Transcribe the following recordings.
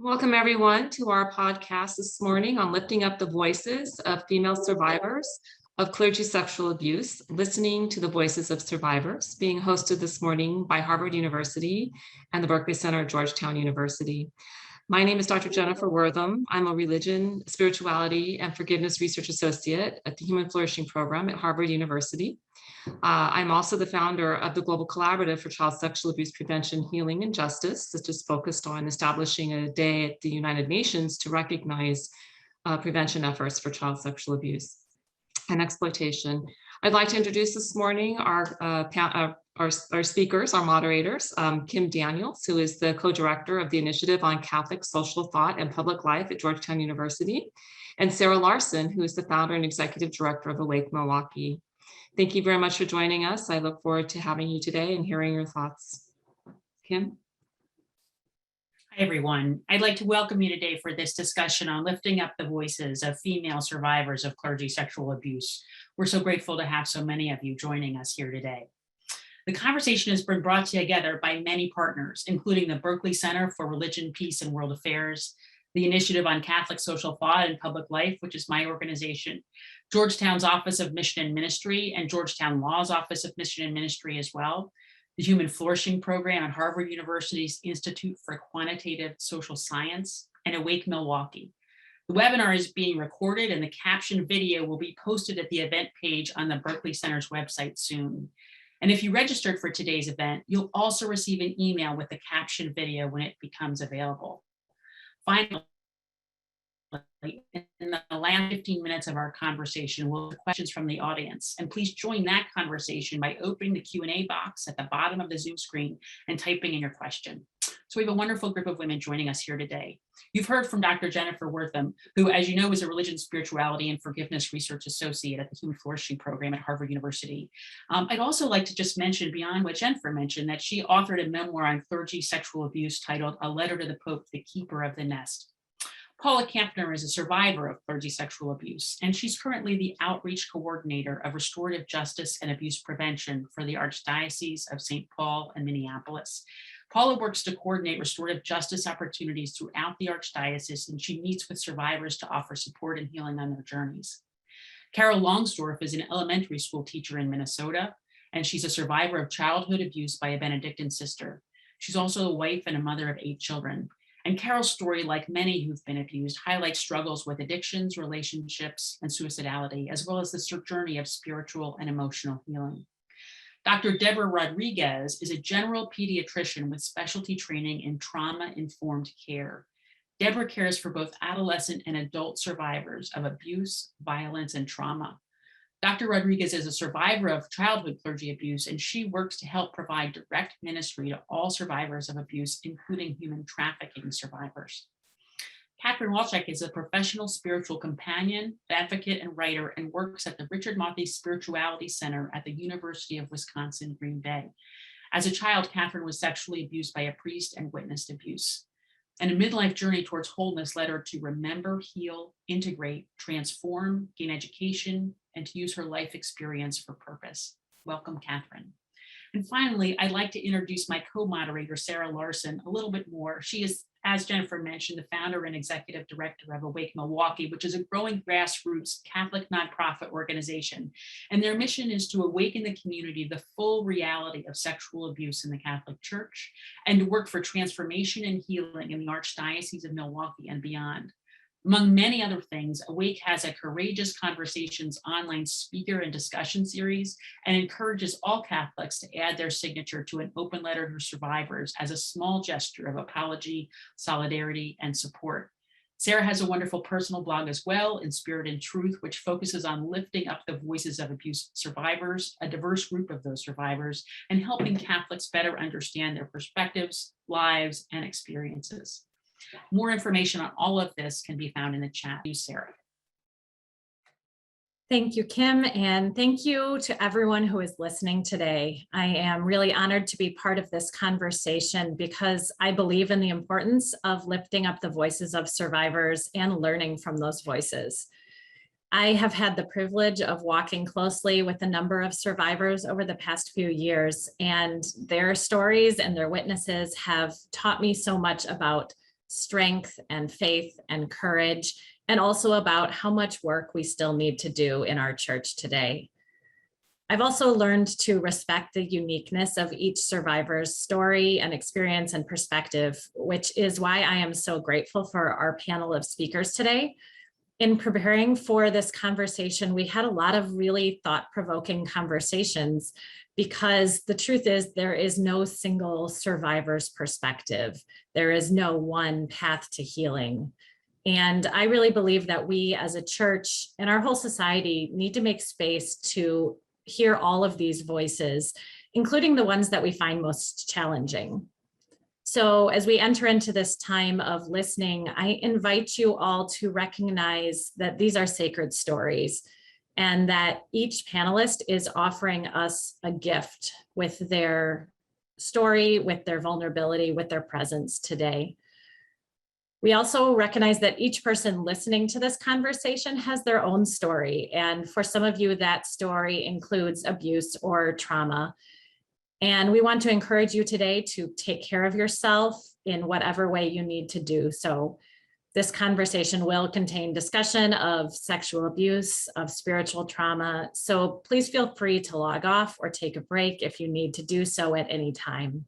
Welcome everyone to our podcast this morning on lifting up the voices of female survivors of clergy sexual abuse, listening to the voices of survivors, being hosted this morning by Harvard University and the Berkley Center at Georgetown University. My name is Dr. Jennifer Wortham. I'm a religion, spirituality, and forgiveness research associate at the Human Flourishing Program at Harvard University. I'm also the founder of the Global Collaborative for Child Sexual Abuse Prevention, Healing, and Justice, which is focused on establishing a day at the United Nations to recognize prevention efforts for child sexual abuse and exploitation. I'd like to introduce this morning our speakers, our moderators, Kim Daniels, who is the co-director of the Initiative on Catholic Social Thought and Public Life at Georgetown University, and Sara Larson, who is the founder and executive director of Awake Milwaukee. Thank you very much for joining us. I look forward to having you today and hearing your thoughts. Kim? Hi, everyone. I'd like to welcome you today for this discussion on lifting up the voices of female survivors of clergy sexual abuse. We're so grateful to have so many of you joining us here today. The conversation has been brought together by many partners, including the Berkley Center for Religion, Peace, and World Affairs, the Initiative on Catholic Social Thought and Public Life, which is my organization, Georgetown's Office of Mission and Ministry, and Georgetown Law's Office of Mission and Ministry as well, the Human Flourishing Program at Harvard University's Institute for Quantitative Social Science, and Awake Milwaukee. The webinar is being recorded and the captioned video will be posted at the event page on the Berkley Center's website soon. And if you registered for today's event, you'll also receive an email with the captioned video when it becomes available. Finally, in the last 15 minutes of our conversation, we'll have questions from the audience. And please join that conversation by opening the Q&A box at the bottom of the Zoom screen and typing in your question. So we have a wonderful group of women joining us here today. You've heard from Dr. Jennifer Wortham, who, as you know, is a religion, spirituality, and forgiveness research associate at the Human Flourishing Program at Harvard University. I'd also like to just mention, beyond what Jennifer mentioned, that she authored a memoir on clergy sexual abuse titled A Letter to the Pope, the Keeper of the Nest. Paula is a survivor of clergy sexual abuse, and she's currently the outreach coordinator of restorative justice and abuse prevention for the Archdiocese of St. Paul and Minneapolis. Paula works to coordinate restorative justice opportunities throughout the Archdiocese, and she meets with survivors to offer support and healing on their journeys. Carol Longsdorf is an elementary school teacher in Minnesota, and she's a survivor of childhood abuse by a Benedictine sister. She's also a wife and a mother of 8 children. And Carol's story, like many who've been abused, highlights struggles with addictions, relationships, and suicidality, as well as the journey of spiritual and emotional healing. Dr. Deborah Rodriguez is a general pediatrician with specialty training in trauma-informed care. Deborah cares for both adolescent and adult survivors of abuse, violence, and trauma. Dr. Rodriguez is a survivor of childhood clergy abuse, and she works to help provide direct ministry to all survivors of abuse, including human trafficking survivors. Catherine Walczak is a professional spiritual companion, advocate, and writer, and works at the Richard Mothy Spirituality Center at the University of Wisconsin, Green Bay. As a child, Catherine was sexually abused by a priest and witnessed abuse. And a midlife journey towards wholeness led her to remember, heal, integrate, transform, gain education, and to use her life experience for purpose. Welcome, Catherine. And finally, I'd like to introduce my co-moderator, Sara Larson, a little bit more. She is, as Jennifer mentioned, the founder and executive director of Awake Milwaukee, which is a growing grassroots Catholic nonprofit organization. And their mission is to awaken the community to the full reality of sexual abuse in the Catholic Church and to work for transformation and healing in the Archdiocese of Milwaukee and beyond. Among many other things, Awake has a Courageous Conversations online speaker and discussion series and encourages all Catholics to add their signature to an open letter to survivors as a small gesture of apology, solidarity, and support. Sara has a wonderful personal blog as well, In Spirit and Truth, which focuses on lifting up the voices of abuse survivors, a diverse group of those survivors, and helping Catholics better understand their perspectives, lives, and experiences. More information on all of this can be found in the chat. You, Sara. Thank you, Kim, and thank you to everyone who is listening today. I am really honored to be part of this conversation because I believe in the importance of lifting up the voices of survivors and learning from those voices. I have had the privilege of walking closely with a number of survivors over the past few years, and their stories and their witnesses have taught me so much about strength and faith and courage, and also about how much work we still need to do in our church today. I've also learned to respect the uniqueness of each survivor's story and experience and perspective, which is why I am so grateful for our panel of speakers today. In preparing for this conversation, we had a lot of really thought-provoking conversations because the truth is there is no single survivor's perspective. There is no one path to healing. And I really believe that we as a church and our whole society need to make space to hear all of these voices, including the ones that we find most challenging. So as we enter into this time of listening, I invite you all to recognize that these are sacred stories and that each panelist is offering us a gift with their story, with their vulnerability, with their presence today. We also recognize that each person listening to this conversation has their own story. And for some of you, that story includes abuse or trauma. And we want to encourage you today to take care of yourself in whatever way you need to do so. This conversation will contain discussion of sexual abuse, of spiritual trauma. So please feel free to log off or take a break if you need to do so at any time.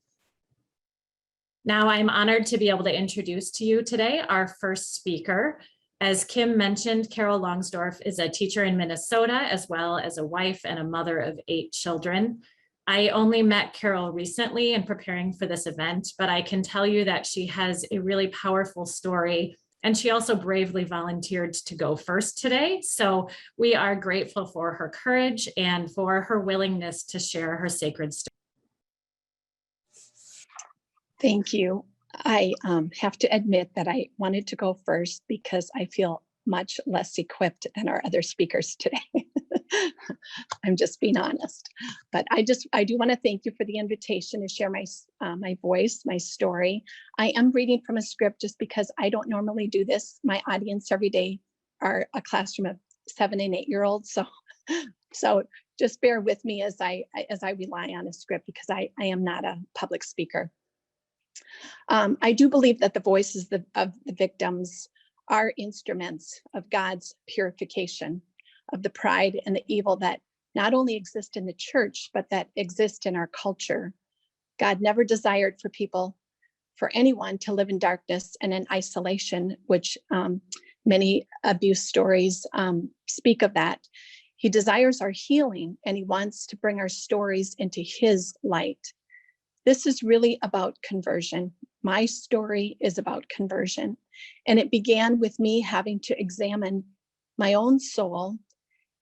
Now I'm honored to be able to introduce to you today our first speaker. As Kim mentioned, Carol Longsdorf is a teacher in Minnesota, as well as a wife and a mother of 8 children. I only met Carol recently in preparing for this event, but I can tell you that she has a really powerful story, and she also bravely volunteered to go first today. So we are grateful for her courage and for her willingness to share her sacred story. Thank you. I have to admit that I wanted to go first because I feel much less equipped than our other speakers today. I'm just being honest. But I do want to thank you for the invitation to share my voice, my story. I am reading from a script just because I don't normally do this. My audience every day are a classroom of 7 and 8-year-olds. So just bear with me as I rely on a script because I am not a public speaker. I do believe that the voices of the victims are instruments of God's purification of the pride and the evil that not only exist in the church, but that exist in our culture. God never desired for anyone to live in darkness and in isolation, which many abuse stories speak of that. He desires our healing, and he wants to bring our stories into his light. This is really about conversion. My story is about conversion. And it began with me having to examine my own soul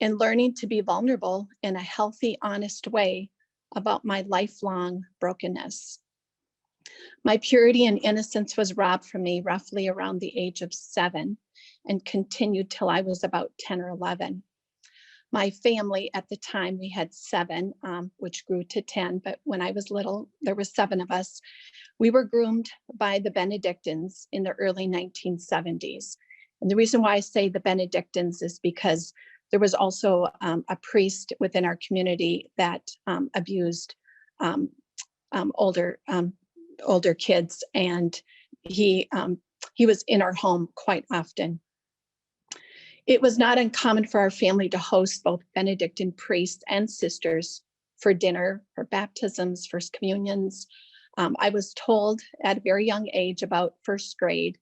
and learning to be vulnerable in a healthy, honest way about my lifelong brokenness. My purity and innocence was robbed from me roughly around the age of 7 and continued till I was about 10 or 11. My family at the time, we had 7, which grew to 10, but when I was little, there were 7 of us. We were groomed by the Benedictines in the early 1970s. And the reason why I say the Benedictines is because there was also a priest within our community that abused older kids, and he was in our home quite often. It was not uncommon for our family to host both Benedictine priests and sisters for dinner, for baptisms, first communions. I was told at a very young age, about first grade,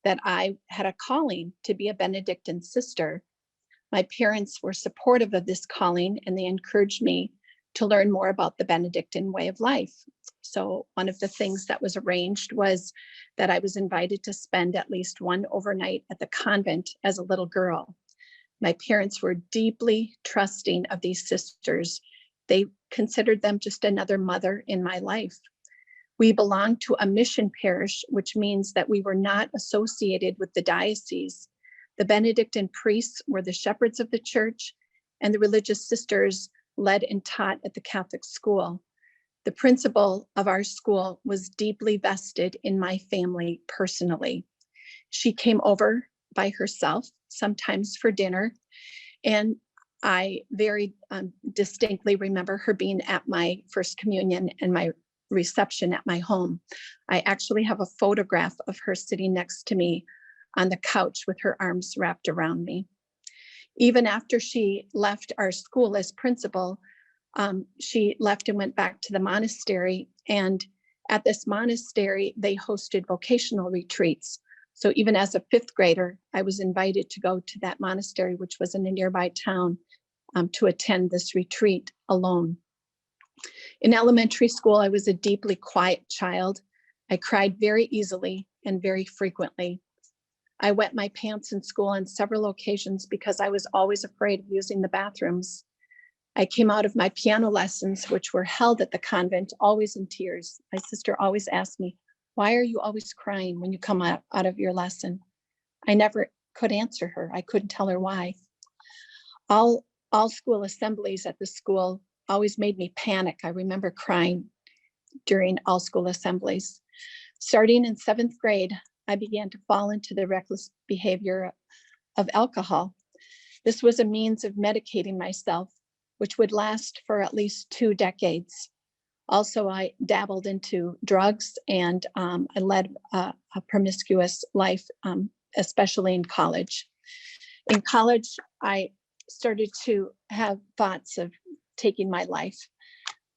that I had a calling to be a Benedictine sister. My parents were supportive of this calling, and they encouraged me to learn more about the Benedictine way of life. So one of the things that was arranged was that I was invited to spend at least one overnight at the convent as a little girl. My parents were deeply trusting of these sisters. They considered them just another mother in my life. We belonged to a mission parish, which means that we were not associated with the diocese. The Benedictine priests were the shepherds of the church, and the religious sisters led and taught at the Catholic school. The principal of our school was deeply vested in my family personally. She came over by herself, sometimes for dinner, and I very distinctly remember her being at my first communion and my reception at my home. I actually have a photograph of her sitting next to me on the couch with her arms wrapped around me. Even after she left our school as principal, she left and went back to the monastery. And at this monastery, they hosted vocational retreats. So even as a fifth grader, I was invited to go to that monastery, which was in a nearby town, to attend this retreat alone. In elementary school, I was a deeply quiet child. I cried very easily and very frequently. I wet my pants in school on several occasions because I was always afraid of using the bathrooms. I came out of my piano lessons, which were held at the convent, always in tears. My sister always asked me, "Why are you always crying when you come out of your lesson?" I never could answer her. I couldn't tell her why. All school assemblies at the school always made me panic. I remember crying during all school assemblies. Starting in 7th grade, I began to fall into the reckless behavior of alcohol. This was a means of medicating myself, which would last for at least 2 decades. Also, I dabbled into drugs, and I led a promiscuous life, especially in college. In college, I started to have thoughts of taking my life.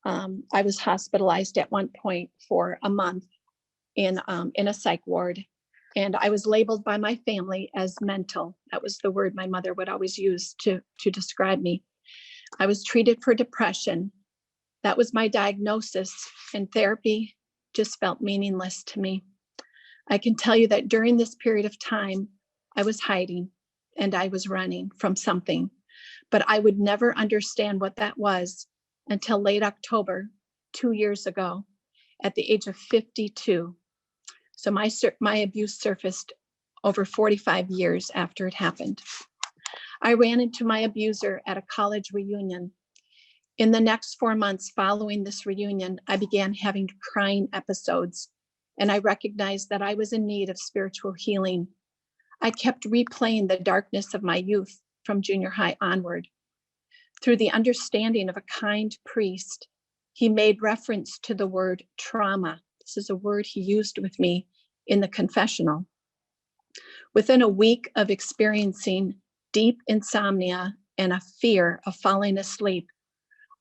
I was hospitalized at one point for a month in a psych ward, and I was labeled by my family as mental. That was the word my mother would always use to describe me. I was treated for depression. That was my diagnosis, and therapy just felt meaningless to me. I can tell you that during this period of time, I was hiding and I was running from something, but I would never understand what that was until late October, 2 years ago, at the age of 52. So my abuse surfaced over 45 years after it happened. I ran into my abuser at a college reunion. In the next 4 months following this reunion, I began having crying episodes, and I recognized that I was in need of spiritual healing. I kept replaying the darkness of my youth from junior high onward. Through the understanding of a kind priest, he made reference to the word trauma. This is a word he used with me in the confessional. Within a week of experiencing deep insomnia and a fear of falling asleep,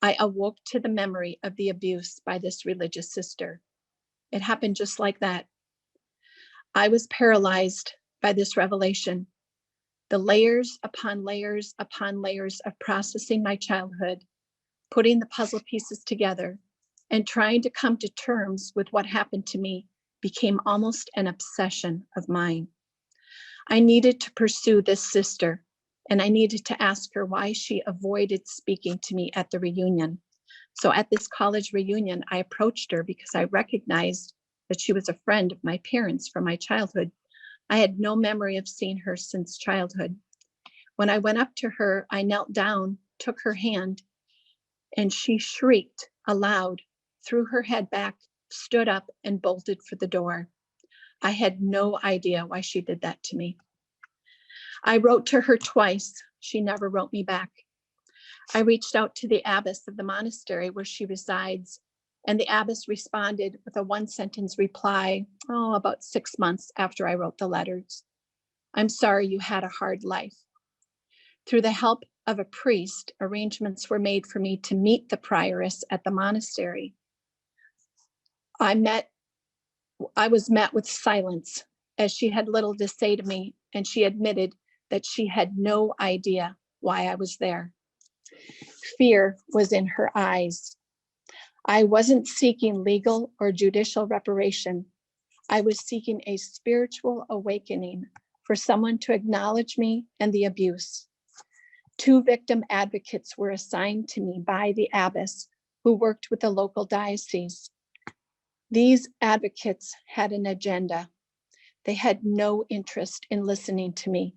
I awoke to the memory of the abuse by this religious sister. It happened just like that. I was paralyzed by this revelation. The layers upon layers upon layers of processing my childhood, putting the puzzle pieces together, and trying to come to terms with what happened to me became almost an obsession of mine. I needed to pursue this sister, and I needed to ask her why she avoided speaking to me at the reunion. So at this college reunion, I approached her because I recognized that she was a friend of my parents from my childhood. I had no memory of seeing her since childhood. When I went up to her, I knelt down, took her hand, and she shrieked aloud, threw her head back, stood up, and bolted for the door. I had no idea why she did that to me. I wrote to her twice. She never wrote me back. I reached out to the abbess of the monastery where she resides, and the abbess responded with a 1-sentence reply, about 6 months after I wrote the letters. "I'm sorry you had a hard life." Through the help of a priest, arrangements were made for me to meet the prioress at the monastery. I was met with silence, as she had little to say to me, and she admitted that she had no idea why I was there. Fear was in her eyes. I wasn't seeking legal or judicial reparation. I was seeking a spiritual awakening for someone to acknowledge me and the abuse. 2 victim advocates were assigned to me by the abbess, who worked with the local diocese. These advocates had an agenda. They had no interest in listening to me.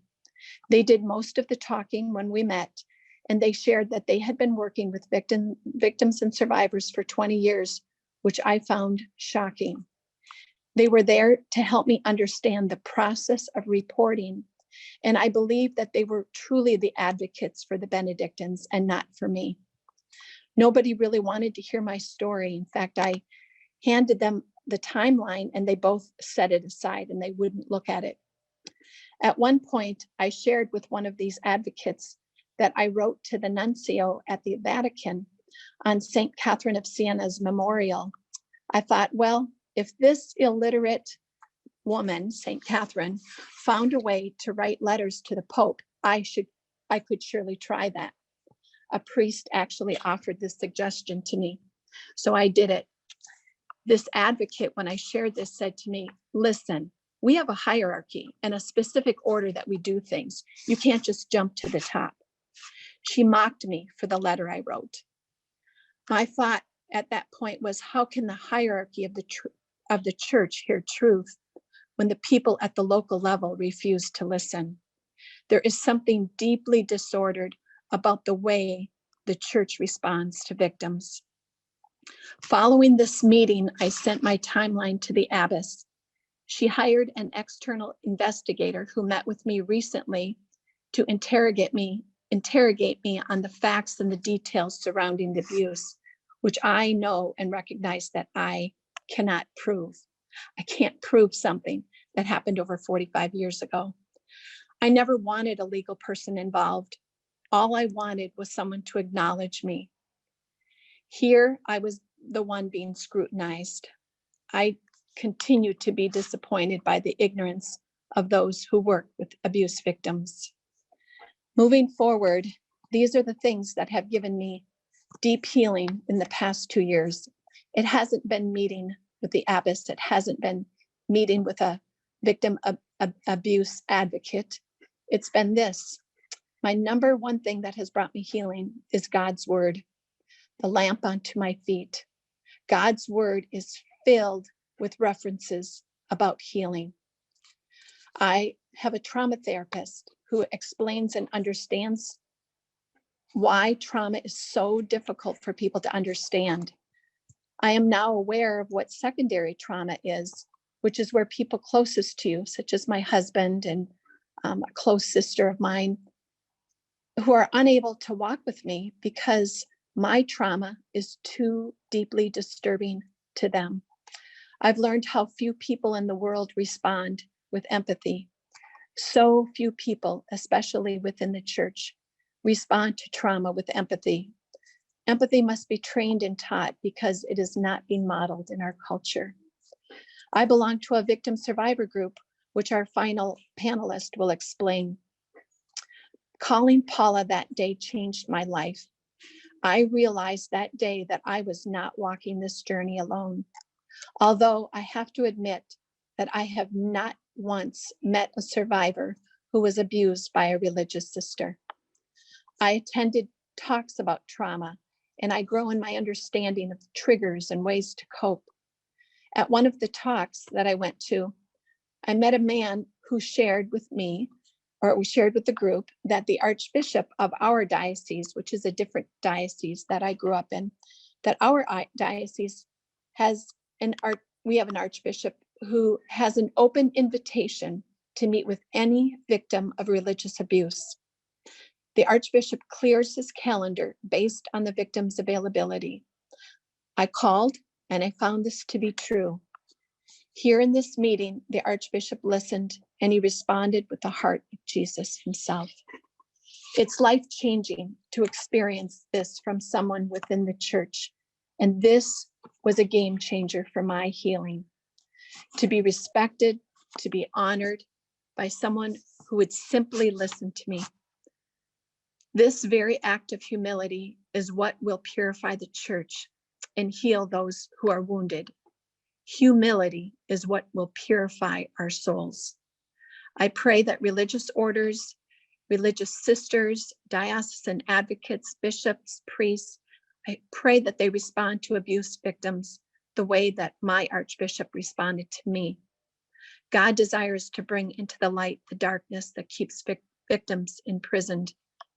They did most of the talking when we met, and they shared that they had been working with victims and survivors for 20 years, which I found shocking. They were there to help me understand the process of reporting, and I believe that they were truly the advocates for the Benedictines and not for me. Nobody really wanted to hear my story. In fact, I handed them the timeline and they both set it aside and they wouldn't look at it. At one point, I shared with one of these advocates that I wrote to the nuncio at the Vatican on St. Catherine of Siena's memorial. I thought, well, if this illiterate woman, St. Catherine, found a way to write letters to the Pope, I could surely try that. A priest actually offered this suggestion to me, so I did it. This advocate, when I shared this, said to me, listen, we have a hierarchy and a specific order that we do things. You can't just jump to the top. She mocked me for the letter I wrote. My thought at that point was, how can the hierarchy of the church hear truth when the people at the local level refuse to listen? There is something deeply disordered about the way the church responds to victims. Following this meeting, I sent my timeline to the abbess. She hired an external investigator who met with me recently to interrogate me on the facts and the details surrounding the abuse, which I know and recognize that I cannot prove. I can't prove something that happened over 45 years ago. I never wanted a legal person involved. All I wanted was someone to acknowledge me. Here, I was the one being scrutinized. I continue to be disappointed by the ignorance of those who work with abuse victims. Moving forward, these are the things that have given me deep healing in the past 2 years. It hasn't been meeting with the abbess. It hasn't been meeting with a victim abuse advocate. It's been this. My number one thing that has brought me healing is God's word, the lamp unto my feet. God's word is filled with references about healing. I have a trauma therapist who explains and understands why trauma is so difficult for people to understand. I am now aware of what secondary trauma is, which is where people closest to you, such as my husband and a close sister of mine, who are unable to walk with me because my trauma is too deeply disturbing to them. I've learned how few people in the world respond with empathy. So few people, especially within the church, respond to trauma with empathy. Empathy must be trained and taught because it is not being modeled in our culture. I belong to a victim survivor group, which our final panelist will explain. Calling Paula that day changed my life. I realized that day that I was not walking this journey alone. Although I have to admit that I have not once met a survivor who was abused by a religious sister. I attended talks about trauma, and I grow in my understanding of triggers and ways to cope. At one of the talks that I went to, I met a man who shared with me, or we shared with the group, that the Archbishop of our diocese, which is a different diocese that I grew up in, that our diocese has we have an Archbishop who has an open invitation to meet with any victim of religious abuse. The Archbishop clears his calendar based on the victim's availability. I called and I found this to be true. Here in this meeting, the Archbishop listened and he responded with the heart of Jesus himself. It's life-changing to experience this from someone within the church. And this was a game changer for my healing. To be respected, to be honored by someone who would simply listen to me. This very act of humility is what will purify the church and heal those who are wounded. Humility is what will purify our souls. I pray that religious orders, religious sisters, diocesan advocates, bishops, priests, I pray that they respond to abuse victims the way that my Archbishop responded to me. God desires to bring into the light the darkness that keeps victims imprisoned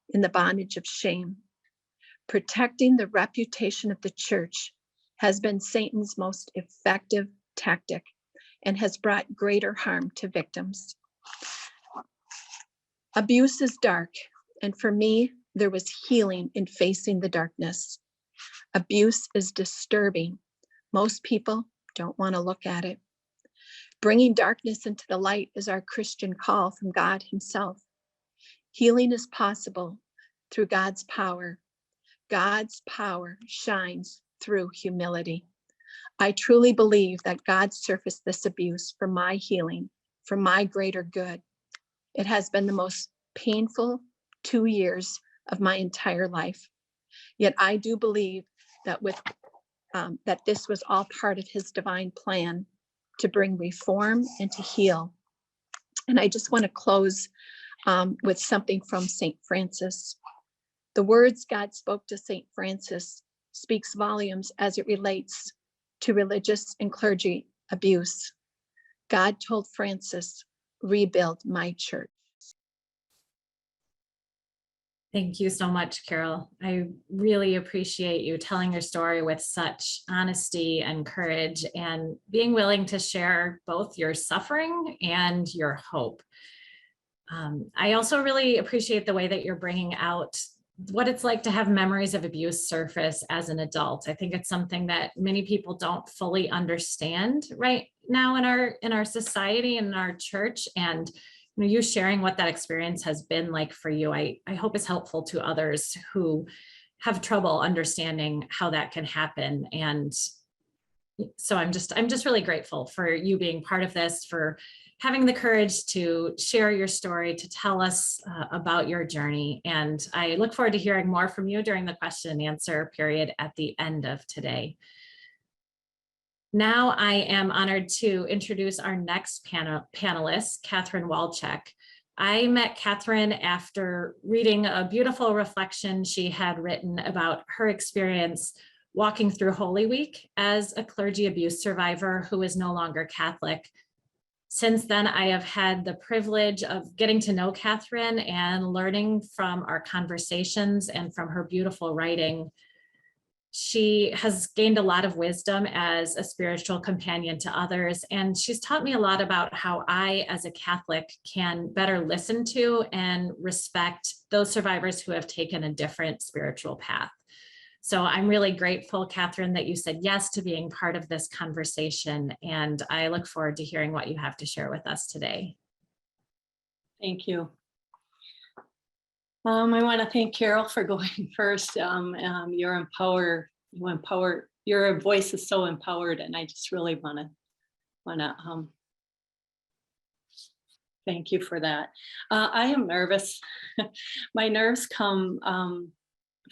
in the bondage of shame. Protecting the reputation of the church has been Satan's most effective tactic and has brought greater harm to victims. Abuse is dark, and for me, there was healing in facing the darkness. Abuse is disturbing. Most people don't want to look at it. Bringing darkness into the light is our Christian call from God himself. Healing is possible through God's power. God's power shines through humility. I truly believe that God surfaced this abuse for my healing, for my greater good. It has been the most painful 2 years of my entire life. Yet I do believe that that this was all part of his divine plan to bring reform and to heal. And I just want to close with something from St. Francis. The words God spoke to St. Francis speaks volumes as it relates to religious and clergy abuse. God told Francis, rebuild my church. Thank you so much, Carol. I really appreciate you telling your story with such honesty and courage and being willing to share both your suffering and your hope. I also really appreciate the way that you're bringing out what it's like to have memories of abuse surface as an adult. I think it's something that many people don't fully understand right now in our society and in our church. And you sharing what that experience has been like for you, I hope is helpful to others who have trouble understanding how that can happen. And so I'm just really grateful for you being part of this, for having the courage to share your story, to tell us about your journey. And I look forward to hearing more from you during the question and answer period at the end of today. Now I am honored to introduce our next panelist, Catherine Walczek. I met Catherine after reading a beautiful reflection she had written about her experience walking through Holy Week as a clergy abuse survivor who is no longer Catholic. Since then, I have had the privilege of getting to know Catherine and learning from our conversations and from her beautiful writing. She has gained a lot of wisdom as a spiritual companion to others, and she's taught me a lot about how I, as a Catholic, can better listen to and respect those survivors who have taken a different spiritual path. So I'm really grateful, Catherine, that you said yes to being part of this conversation, and I look forward to hearing what you have to share with us today. Thank you. I want to thank Carol for going first. Your voice is so empowered, and I just really want to thank you for that. I am nervous. My nerves come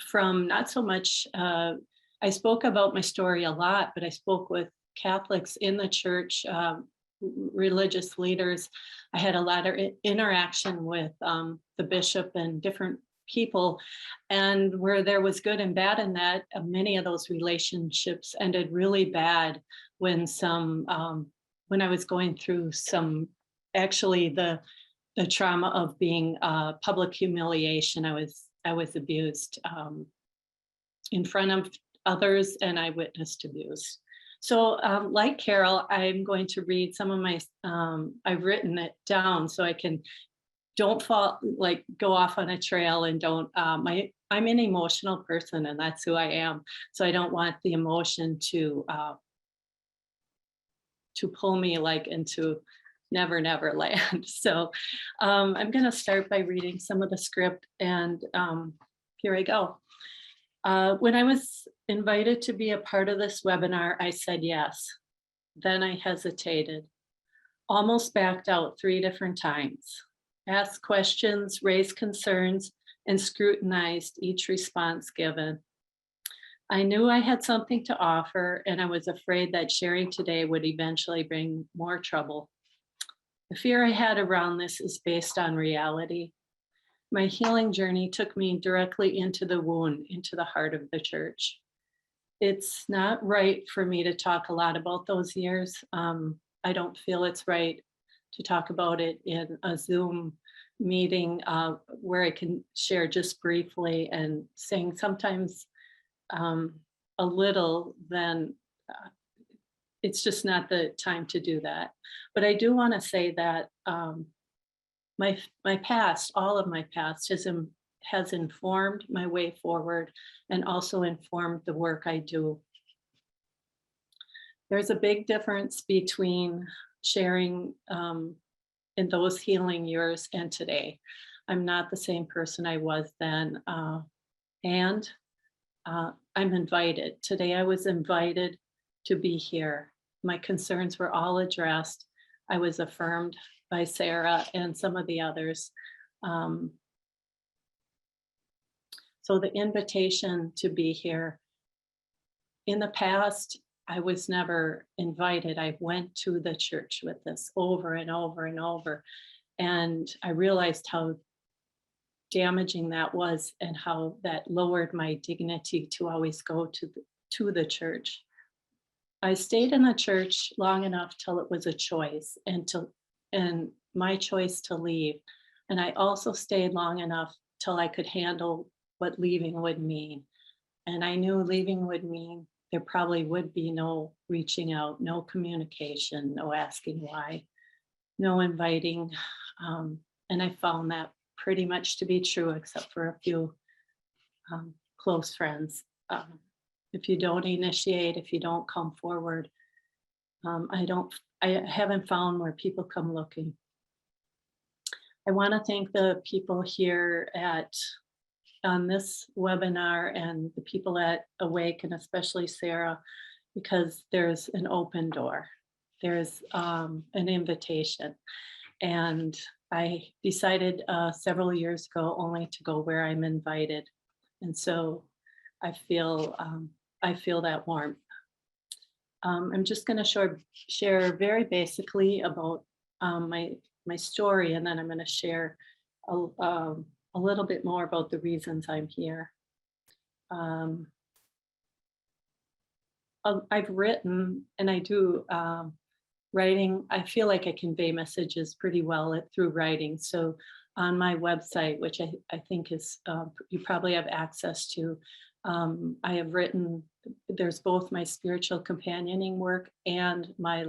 from not so much, I spoke about my story a lot, but I spoke with Catholics in the church, religious leaders. I had a lot of interaction with the bishop and different people, and where there was good and bad in that, many of those relationships ended really bad when when I was going through actually the trauma of being public humiliation. I was abused in front of others, and I witnessed abuse. So like Carol, I'm going to read some of my, I've written it down so I don't go off on a trail and don't, I'm an emotional person, and that's who I am. So I don't want the emotion to pull me into Never Never Land. So I'm going to start by reading some of the script, and here I go. When I was invited to be a part of this webinar, I said yes. Then I hesitated, almost backed out 3 different times, asked questions, raised concerns, and scrutinized each response given. I knew I had something to offer, and I was afraid that sharing today would eventually bring more trouble. The fear I had around this is based on reality. My healing journey took me directly into the wound, into the heart of the church. It's not right for me to talk a lot about those years. I don't feel it's right to talk about it in a Zoom meeting where I can share just briefly and saying sometimes a little, then it's just not the time to do that. But I do want to say that my past, all of my past has informed my way forward and also informed the work I do. there's a big difference between sharing in those healing years and today. I'm not the same person I was then. And I'm invited. Today I was invited to be here. My concerns were all addressed. I was affirmed by Sara and some of the others. So the invitation to be here, in the past, I was never invited. I went to the church with this over and over and over. And I realized how damaging that was and how that lowered my dignity to always go to the church. I stayed in the church long enough till it was a choice and my choice to leave. And I also stayed long enough till I could handle what leaving would mean. And I knew leaving would mean there probably would be no reaching out, no communication, no asking why, no inviting. And I found that pretty much to be true, except for a few close friends. If you don't initiate, if you don't come forward, I haven't found where people come looking. I want to thank the people here on this webinar and the people at Awake, and especially Sara, because there's an open door. There's an invitation. And I decided several years ago only to go where I'm invited. And so I feel that warmth. I'm just going to share very basically about my story, and then I'm going to share a little bit more about the reasons I'm here. I've written, and I do writing. I feel like I convey messages pretty well through writing. So on my website, which I think is you probably have access to, I have written, there's both my spiritual companioning work and my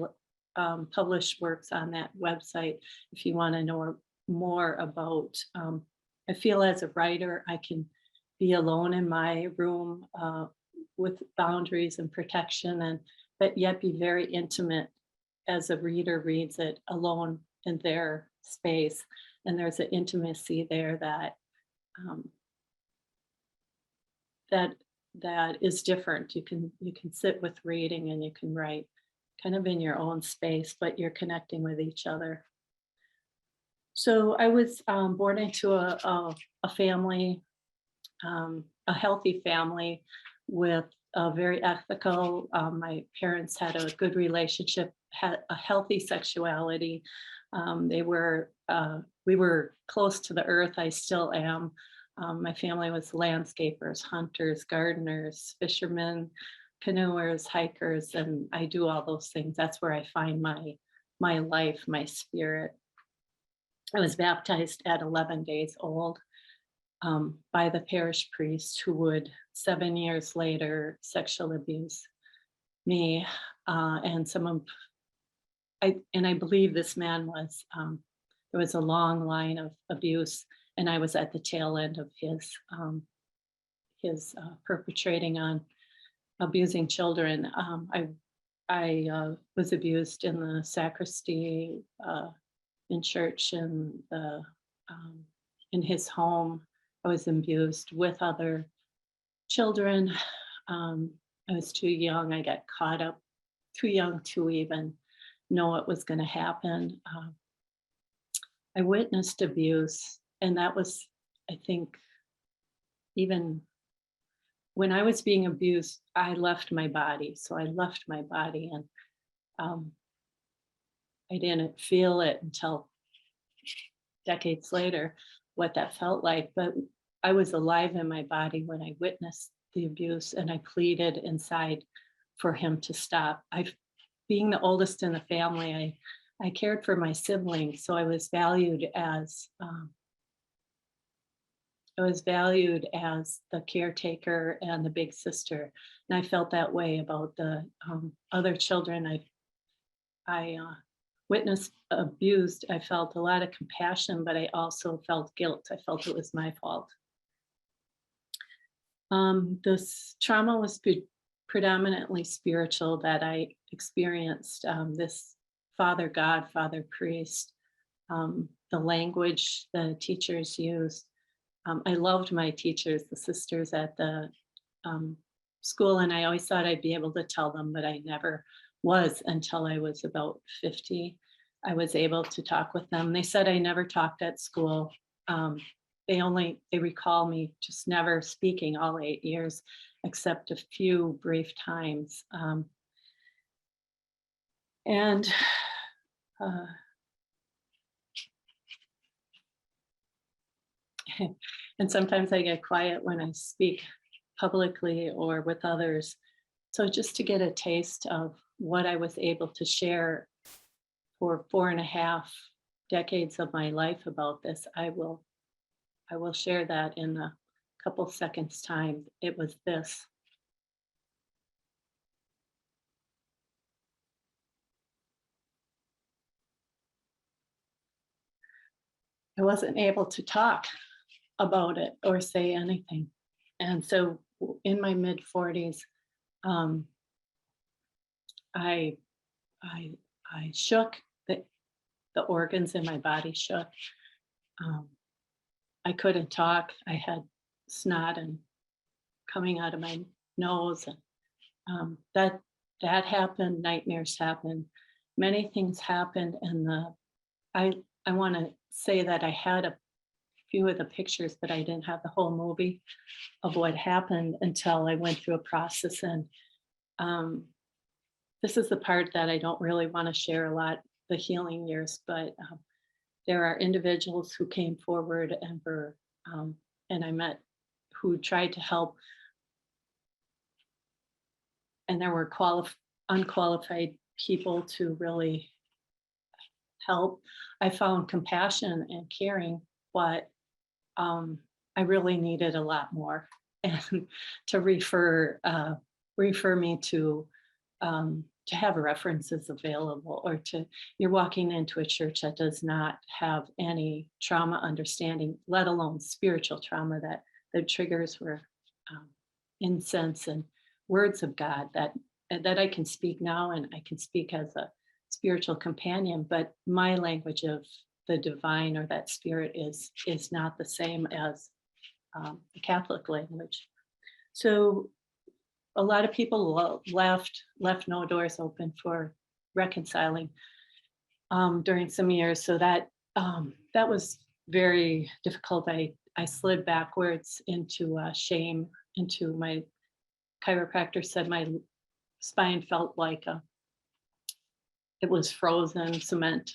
published works on that website. If you want to know more about, I feel as a writer, I can be alone in my room with boundaries and protection, but yet be very intimate as a reader reads it alone in their space. And there's an intimacy there that is different. You can sit with reading and you can write kind of in your own space, but you're connecting with each other. So I was born into a family, a healthy family with a very ethical. My parents had a good relationship, had a healthy sexuality. We were close to the earth. I still am. My family was landscapers, hunters, gardeners, fishermen, canoers, hikers, and I do all those things. That's where I find my life, my spirit. I was baptized at 11 days old by the parish priest, who would 7 years later sexually abuse me and I believe this man was, there was a long line of abuse, and I was at the tail end of his perpetrating on abusing children. I was abused in the sacristy, in church, and in his home. I was abused with other children. I was too young. I got caught up, too young to even know what was going to happen. I witnessed abuse, and that was, I think, even when I was being abused, I left my body. So I left my body, and I didn't feel it until decades later what that felt like. But I was alive in my body when I witnessed the abuse, and I pleaded inside for him to stop. Being the oldest in the family, I cared for my siblings, so I was valued as the caretaker and the big sister, and I felt that way about the other children I witnessed abused. I felt a lot of compassion, but I also felt guilt. I felt it was my fault. This trauma was predominantly spiritual that I experienced this Father God, Father Priest, the language the teachers used. I loved my teachers, the sisters at the school, and I always thought I'd be able to tell them, but I never was until I was about 50. I was able to talk with them. They said I never talked at school. They recall me just never speaking all 8 years, except a few brief times. And sometimes I get quiet when I speak publicly or with others. So just to get a taste of what I was able to share for 4.5 decades of my life about this, I will share that in a couple seconds time. It was this. I wasn't able to talk about it or say anything. And so in my mid 40s, I shook, the organs in my body shook. I couldn't talk. I had snot and coming out of my nose. And that happened, nightmares happened, many things happened. And I want to say that I had a few of the pictures, but I didn't have the whole movie of what happened until I went through a process. And this is the part that I don't really want to share a lot, the healing years, but there are individuals who came forward and were, and I met, who tried to help. And there were unqualified people to really help. I found compassion and caring, but I really needed a lot more, and to refer me to have references available, or you're walking into a church that does not have any trauma understanding, let alone spiritual trauma, that the triggers were incense and words of God that I can speak now, and I can speak as a spiritual companion, but my language of the divine or that spirit is not the same as the Catholic language. So a lot of people left no doors open for reconciling during some years. So that was very difficult. I slid backwards into shame, into my chiropractor said my spine felt like it was frozen cement.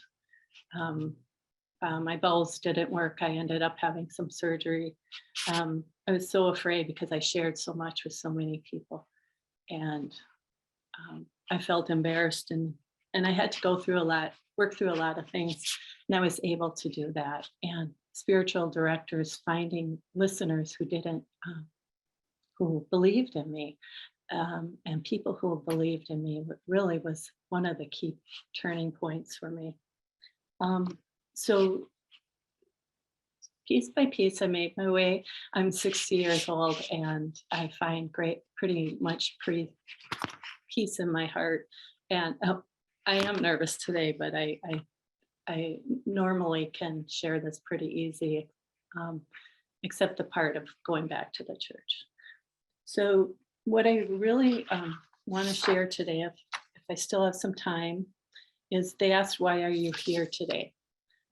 My bowels didn't work. I ended up having some surgery. I was so afraid because I shared so much with so many people, and I felt embarrassed, and I had to work through a lot of things, and I was able to do that. And spiritual directors finding listeners who didn't, who believed in me, and people who believed in me really was one of the key turning points for me. So piece by piece, I made my way. I'm 60 years old, and I find pretty much peace in my heart. And I am nervous today, but I normally can share this pretty easy, except the part of going back to the church. So what I really want to share today, if I still have some time, is they asked, why are you here today?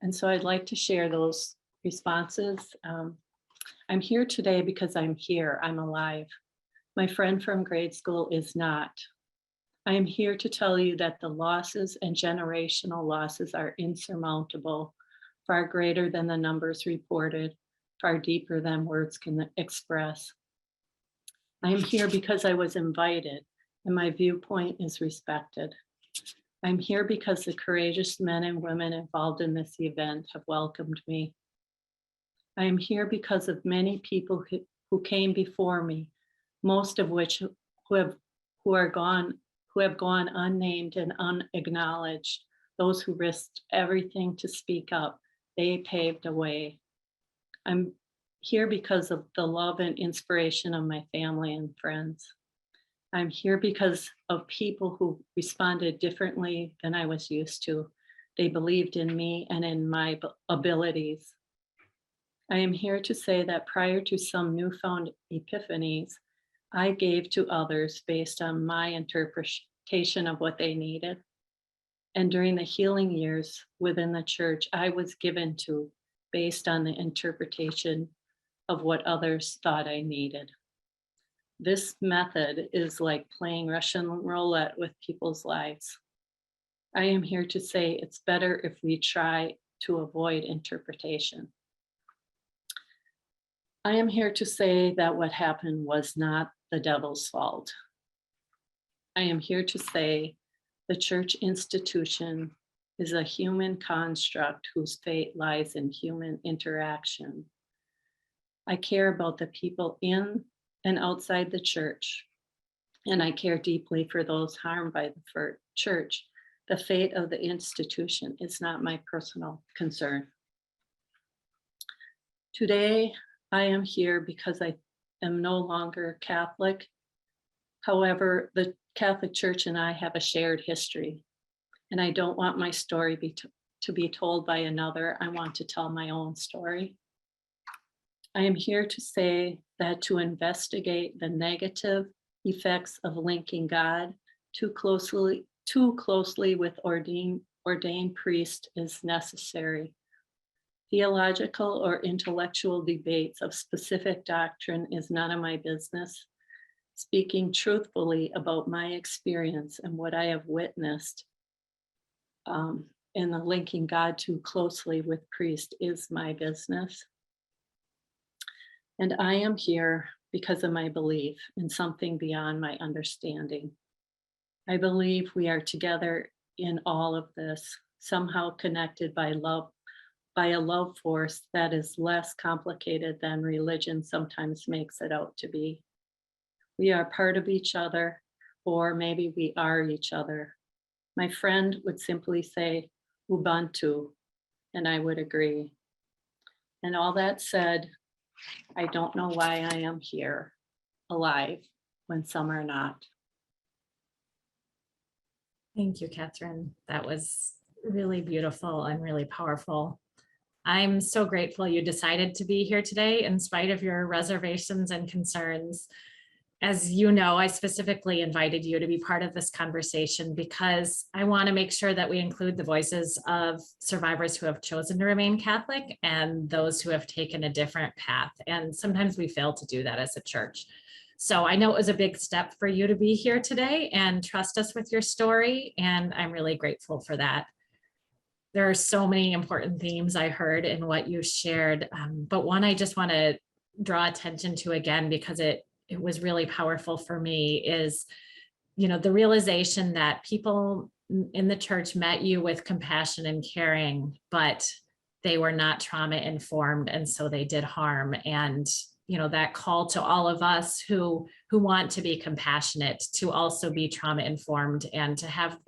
And so I'd like to share those responses. I'm here today because I'm here, I'm alive. My friend from grade school is not. I am here to tell you that the losses and generational losses are insurmountable, far greater than the numbers reported, far deeper than words can express. I am here because I was invited and my viewpoint is respected. I'm here because the courageous men and women involved in this event have welcomed me. I am here because of many people who came before me, most of which who have gone unnamed and unacknowledged. Those who risked everything to speak up, they paved a way. I'm here because of the love and inspiration of my family and friends. I'm here because of people who responded differently than I was used to. They believed in me and in my abilities. I am here to say that prior to some newfound epiphanies, I gave to others based on my interpretation of what they needed. And during the healing years within the church, I was given to based on the interpretation of what others thought I needed. This method is like playing Russian roulette with people's lives. I am here to say it's better if we try to avoid interpretation. I am here to say that what happened was not the devil's fault. I am here to say the church institution is a human construct whose fate lies in human interaction. I care about the people in and outside the church, and I care deeply for those harmed by the church. The fate of the institution is not my personal concern. Today, I am here because I am no longer Catholic. However, the Catholic Church and I have a shared history, and I don't want my story to be told by another. I want to tell my own story. I am here to say that to investigate the negative effects of linking God too closely with ordained priest is necessary. Theological or intellectual debates of specific doctrine is none of my business. Speaking truthfully about my experience and what I have witnessed in the linking God too closely with priest is my business. And I am here because of my belief in something beyond my understanding. I believe we are together in all of this, somehow connected by love, by a love force that is less complicated than religion sometimes makes it out to be. We are part of each other, or maybe we are each other. My friend would simply say Ubuntu, and I would agree. And all that said, I don't know why I am here, alive, when some are not. Thank you, Catherine. That was really beautiful and really powerful. I'm so grateful you decided to be here today in spite of your reservations and concerns. As you know, I specifically invited you to be part of this conversation because I want to make sure that we include the voices of survivors who have chosen to remain Catholic and those who have taken a different path. And sometimes we fail to do that as a church. So I know it was a big step for you to be here today and trust us with your story. And I'm really grateful for that. There are so many important themes I heard in what you shared, but one I just want to draw attention to again, because it was really powerful for me is, the realization that people in the church met you with compassion and caring, but they were not trauma informed. And so they did harm. And, that call to all of us who want to be compassionate to also be trauma informed and to have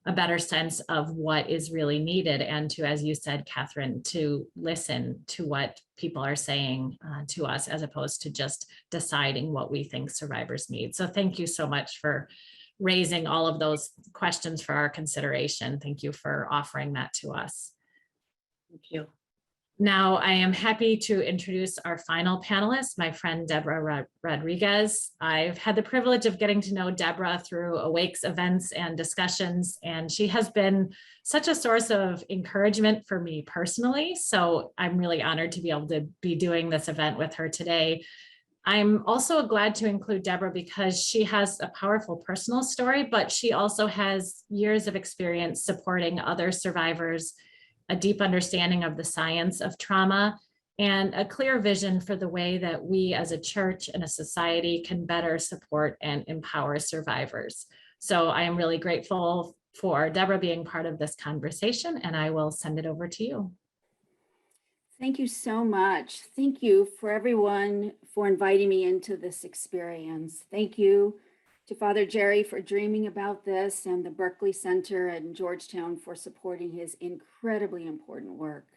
a better sense of what is really needed. And to, as you said, Catherine, to listen to what people are saying to us, as opposed to just deciding what we think survivors need. So thank you so much for raising all of those questions for our consideration. Thank you for offering that to us. Thank you. Now, I am happy to introduce our final panelist, my friend, Deborah Rodriguez. I've had the privilege of getting to know Deborah through Awake's events and discussions, and she has been such a source of encouragement for me personally. So I'm really honored to be able to be doing this event with her today. I'm also glad to include Deborah because she has a powerful personal story, but she also has years of experience supporting other survivors, a deep understanding of the science of trauma, and a clear vision for the way that we as a church and a society can better support and empower survivors. So I am really grateful for Deborah being part of this conversation, and I will send it over to you. Thank you so much. Thank you for everyone for inviting me into this experience. Thank you to Father Jerry for dreaming about this and the Berkley Center and Georgetown for supporting his incredibly important work.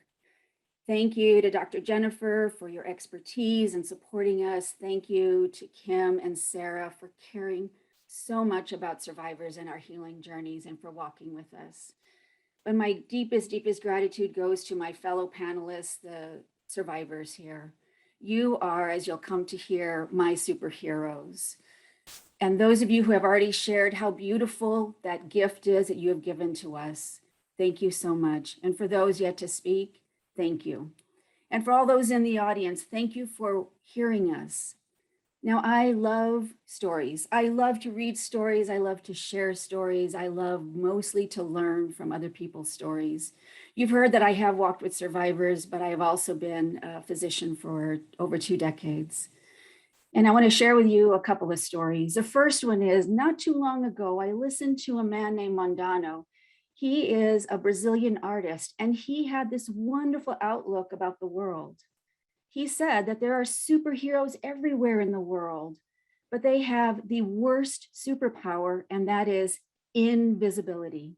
Thank you to Dr. Jennifer for your expertise and supporting us. Thank you to Kim and Sara for caring so much about survivors and our healing journeys and for walking with us. But my deepest gratitude goes to my fellow panelists, the survivors here. You are, as you'll come to hear, my superheroes. And those of you who have already shared how beautiful that gift is that you have given to us, thank you so much. And for those yet to speak, thank you. And for all those in the audience, thank you for hearing us. Now, I love stories. I love to read stories. I love to share stories. I love mostly to learn from other people's stories. You've heard that I have walked with survivors, but I have also been a physician for over 2 decades. And I want to share with you a couple of stories. The first one is, not too long ago, I listened to a man named Mondano. He is a Brazilian artist, and he had this wonderful outlook about the world. He said that there are superheroes everywhere in the world, but they have the worst superpower, and that is invisibility.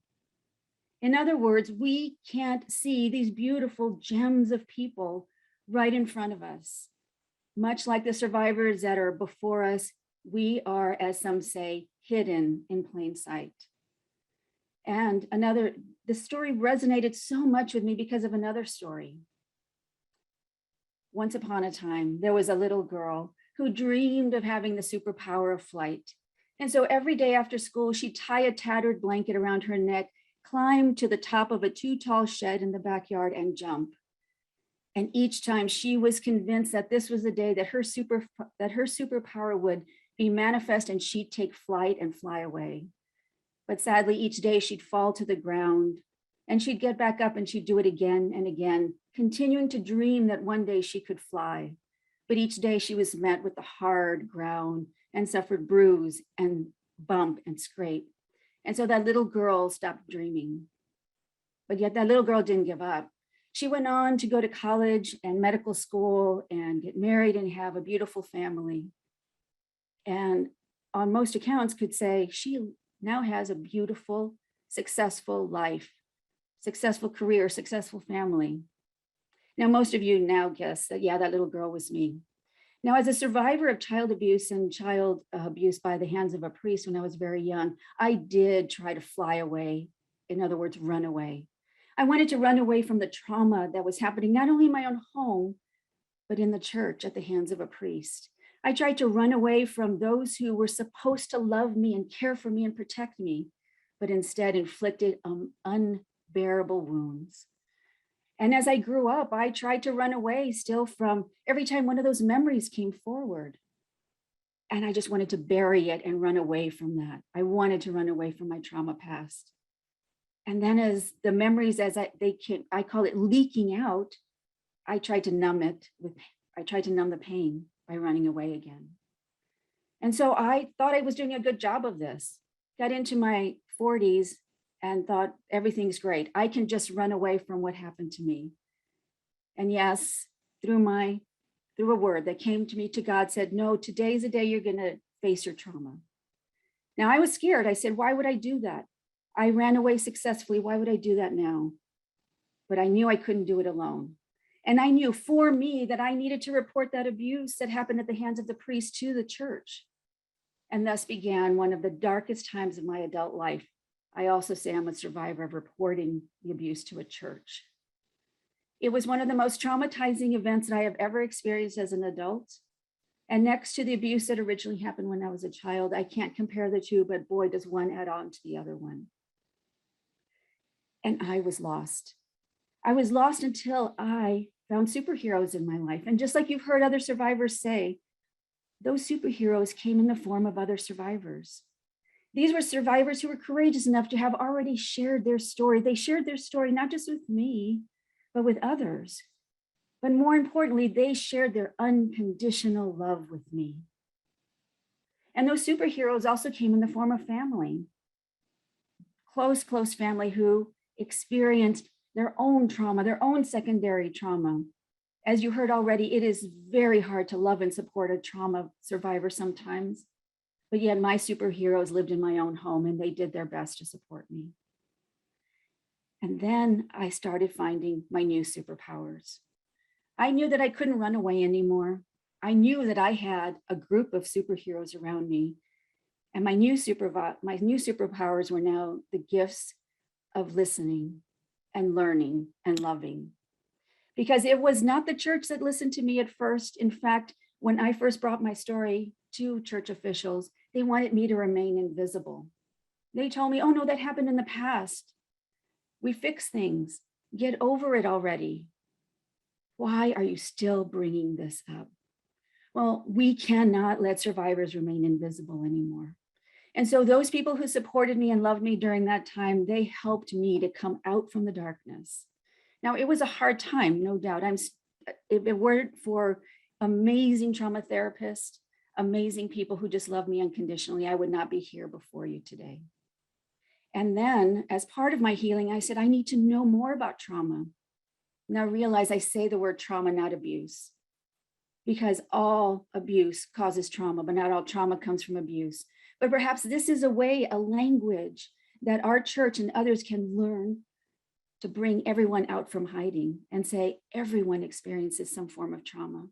In other words, we can't see these beautiful gems of people right in front of us. Much like the survivors that are before us, we are, as some say, hidden in plain sight. And the story resonated so much with me because of another story. Once upon a time, there was a little girl who dreamed of having the superpower of flight. And so every day after school, she'd tie a tattered blanket around her neck, climb to the top of a too tall shed in the backyard and jump. And each time she was convinced that this was the day that her superpower would be manifest and she'd take flight and fly away. But sadly, each day she'd fall to the ground and she'd get back up and she'd do it again and again, continuing to dream that one day she could fly. But each day she was met with the hard ground and suffered bruise and bump and scrape. And so that little girl stopped dreaming. But yet that little girl didn't give up. She went on to go to college and medical school and get married and have a beautiful family. And on most accounts could say she now has a beautiful, successful life, successful career, successful family. Now, most of you now guess that, yeah, that little girl was me. Now, as a survivor of child abuse and child abuse by the hands of a priest when I was very young, I did try to fly away. In other words, run away. I wanted to run away from the trauma that was happening, not only in my own home, but in the church at the hands of a priest. I tried to run away from those who were supposed to love me and care for me and protect me, but instead inflicted unbearable wounds. And as I grew up, I tried to run away still from every time one of those memories came forward. And I just wanted to bury it and run away from that. I wanted to run away from my trauma past. And then as the memories, they came, I call it leaking out, I tried to numb the pain by running away again. And so I thought I was doing a good job of this. Got into my 40s and thought everything's great. I can just run away from what happened to me. And yes, through a word that came to me, to God said, no, today's the day you're gonna face your trauma. Now I was scared. I said, why would I do that? I ran away successfully. Why would I do that now? But I knew I couldn't do it alone. And I knew for me that I needed to report that abuse that happened at the hands of the priest to the church. And thus began one of the darkest times of my adult life. I also say I'm a survivor of reporting the abuse to a church. It was one of the most traumatizing events that I have ever experienced as an adult. And next to the abuse that originally happened when I was a child, I can't compare the two, but boy, does one add on to the other one. And I was lost. I was lost until I found superheroes in my life. And just like you've heard other survivors say, those superheroes came in the form of other survivors. These were survivors who were courageous enough to have already shared their story. They shared their story not just with me, but with others. But more importantly, they shared their unconditional love with me. And those superheroes also came in the form of family. Close family who experienced their own trauma, their own secondary trauma. As you heard already, it is very hard to love and support a trauma survivor sometimes, but yet my superheroes lived in my own home and they did their best to support me. And then I started finding my new superpowers. I knew that I couldn't run away anymore. I knew that I had a group of superheroes around me. And my new superpowers were now the gifts of listening and learning and loving. Because it was not the church that listened to me at first. In fact, when I first brought my story to church officials, they wanted me to remain invisible. They told me, oh no, that happened in the past. We fix things. Get over it already. Why are you still bringing this up? Well, we cannot let survivors remain invisible anymore. And so those people who supported me and loved me during that time, they helped me to come out from the darkness. Now, it was a hard time, no doubt. If it weren't for amazing trauma therapists, amazing people who just love me unconditionally, I would not be here before you today. And then as part of my healing, I said, I need to know more about trauma. Now realize I say the word trauma, not abuse, because all abuse causes trauma, but not all trauma comes from abuse. But perhaps this is a way, a language that our church and others can learn to bring everyone out from hiding and say everyone experiences some form of trauma.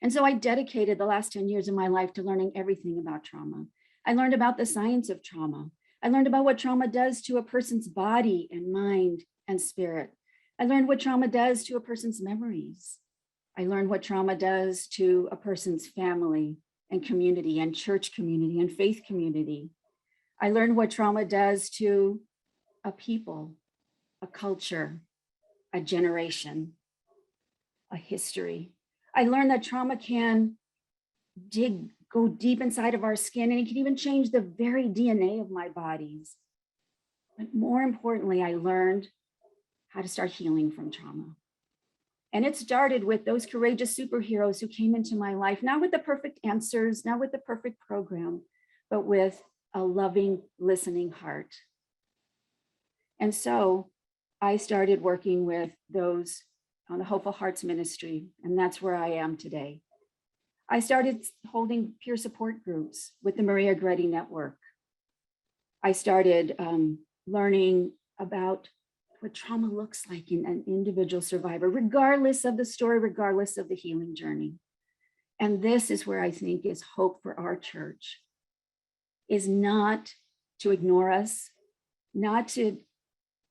And so I dedicated the last 10 years of my life to learning everything about trauma. I learned about the science of trauma. I learned about what trauma does to a person's body and mind and spirit. I learned what trauma does to a person's memories. I learned what trauma does to a person's family and community and church community and faith community. I learned what trauma does to a people, a culture, a generation, a history. I learned that trauma can go deep inside of our skin, and it can even change the very DNA of my bodies. But more importantly, I learned how to start healing from trauma. And it started with those courageous superheroes who came into my life, not with the perfect answers, not with the perfect program, but with a loving, listening heart. And so I started working with those on the Hopeful Hearts Ministry, and that's where I am today. I started holding peer support groups with the Maria Gretti Network. I started learning about what trauma looks like in an individual survivor, regardless of the story, regardless of the healing journey. And this is where I think is hope for our church, is not to ignore us, not to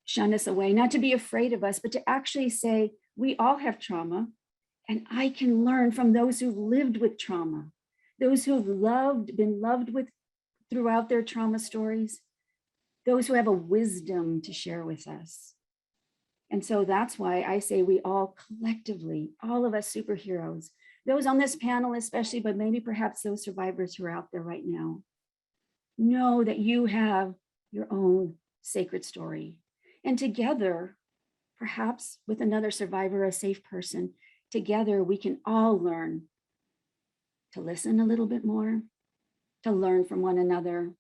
shun us away, not to be afraid of us, but to actually say, we all have trauma, and I can learn from those who've lived with trauma, those who've been loved with throughout their trauma stories, those who have a wisdom to share with us. And so that's why I say we all collectively, all of us superheroes, those on this panel especially, but maybe perhaps those survivors who are out there right now, know that you have your own sacred story. And together, perhaps with another survivor, a safe person, together we can all learn to listen a little bit more, to learn from one another,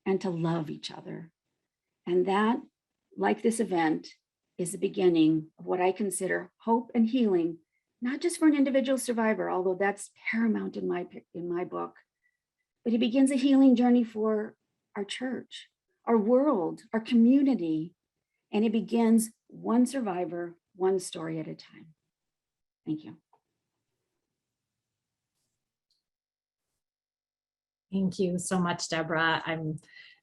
and to love each other. And that, like this event, is the beginning of what I consider hope and healing, not just for an individual survivor, although that's paramount in my book, but it begins a healing journey for our church, our world, our community, and it begins one survivor, one story at a time. Thank you. Thank you so much, Deborah. I'm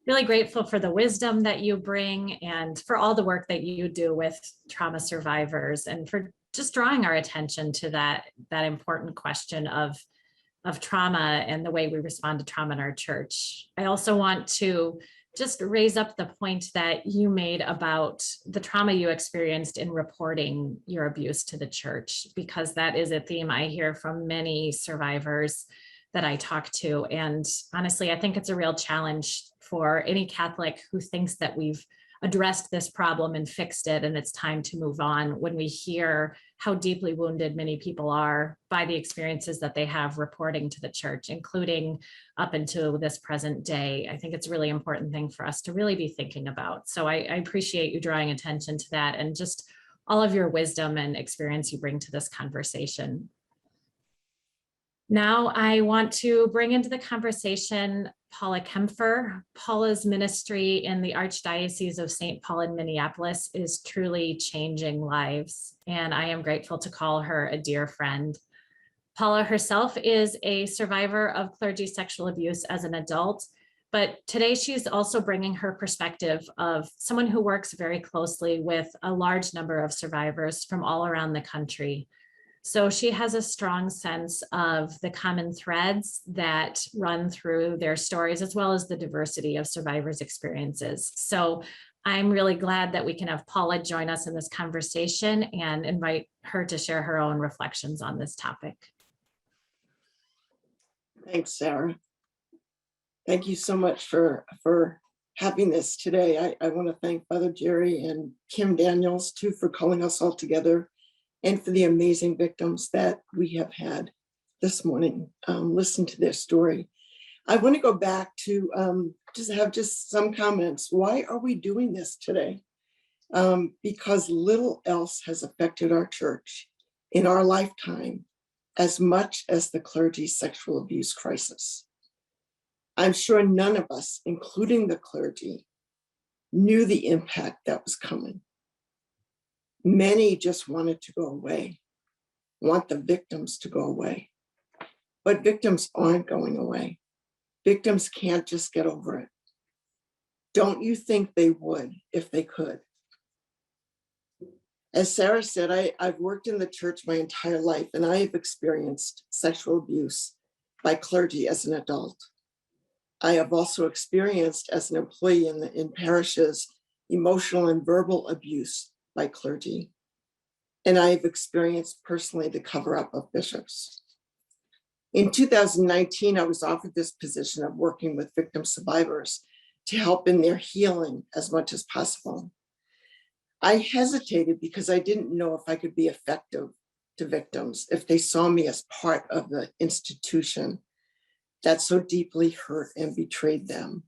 really grateful for the wisdom that you bring and for all the work that you do with trauma survivors and for just drawing our attention to that important question of trauma and the way we respond to trauma in our church. I also want to just raise up the point that you made about the trauma you experienced in reporting your abuse to the church, because that is a theme I hear from many survivors that I talk to. And honestly, I think it's a real challenge for any Catholic who thinks that we've addressed this problem and fixed it and it's time to move on, when we hear how deeply wounded many people are by the experiences that they have reporting to the church, including up until this present day. I think it's a really important thing for us to really be thinking about. So I appreciate you drawing attention to that and just all of your wisdom and experience you bring to this conversation. Now I want to bring into the conversation Paula Kempfer. Paula's ministry in the Archdiocese of St. Paul in Minneapolis is truly changing lives, and I am grateful to call her a dear friend. Paula herself is a survivor of clergy sexual abuse as an adult, but today she's also bringing her perspective of someone who works very closely with a large number of survivors from all around the country. So she has a strong sense of the common threads that run through their stories, as well as the diversity of survivors' experiences. So I'm really glad that we can have Paula join us in this conversation and invite her to share her own reflections on this topic. Thanks, Sarah. Thank you so much for having this today. I want to thank Father Jerry and Kim Daniels too for calling us all together, and for the amazing victims that we have had this morning. Listen to their story. I want to go back to just some comments. Why are we doing this today? Because little else has affected our church in our lifetime as much as the clergy sexual abuse crisis. I'm sure none of us, including the clergy, knew the impact that was coming. Many just wanted to go away, want the victims to go away. But victims aren't going away. Victims can't just get over it. Don't you think they would if they could? As Sarah said, I've worked in the church my entire life, and I have experienced sexual abuse by clergy as an adult. I have also experienced as an employee in parishes emotional and verbal abuse by clergy. And I have experienced personally the cover-up of bishops. In 2019, I was offered this position of working with victim survivors to help in their healing as much as possible. I hesitated because I didn't know if I could be effective to victims if they saw me as part of the institution that so deeply hurt and betrayed them.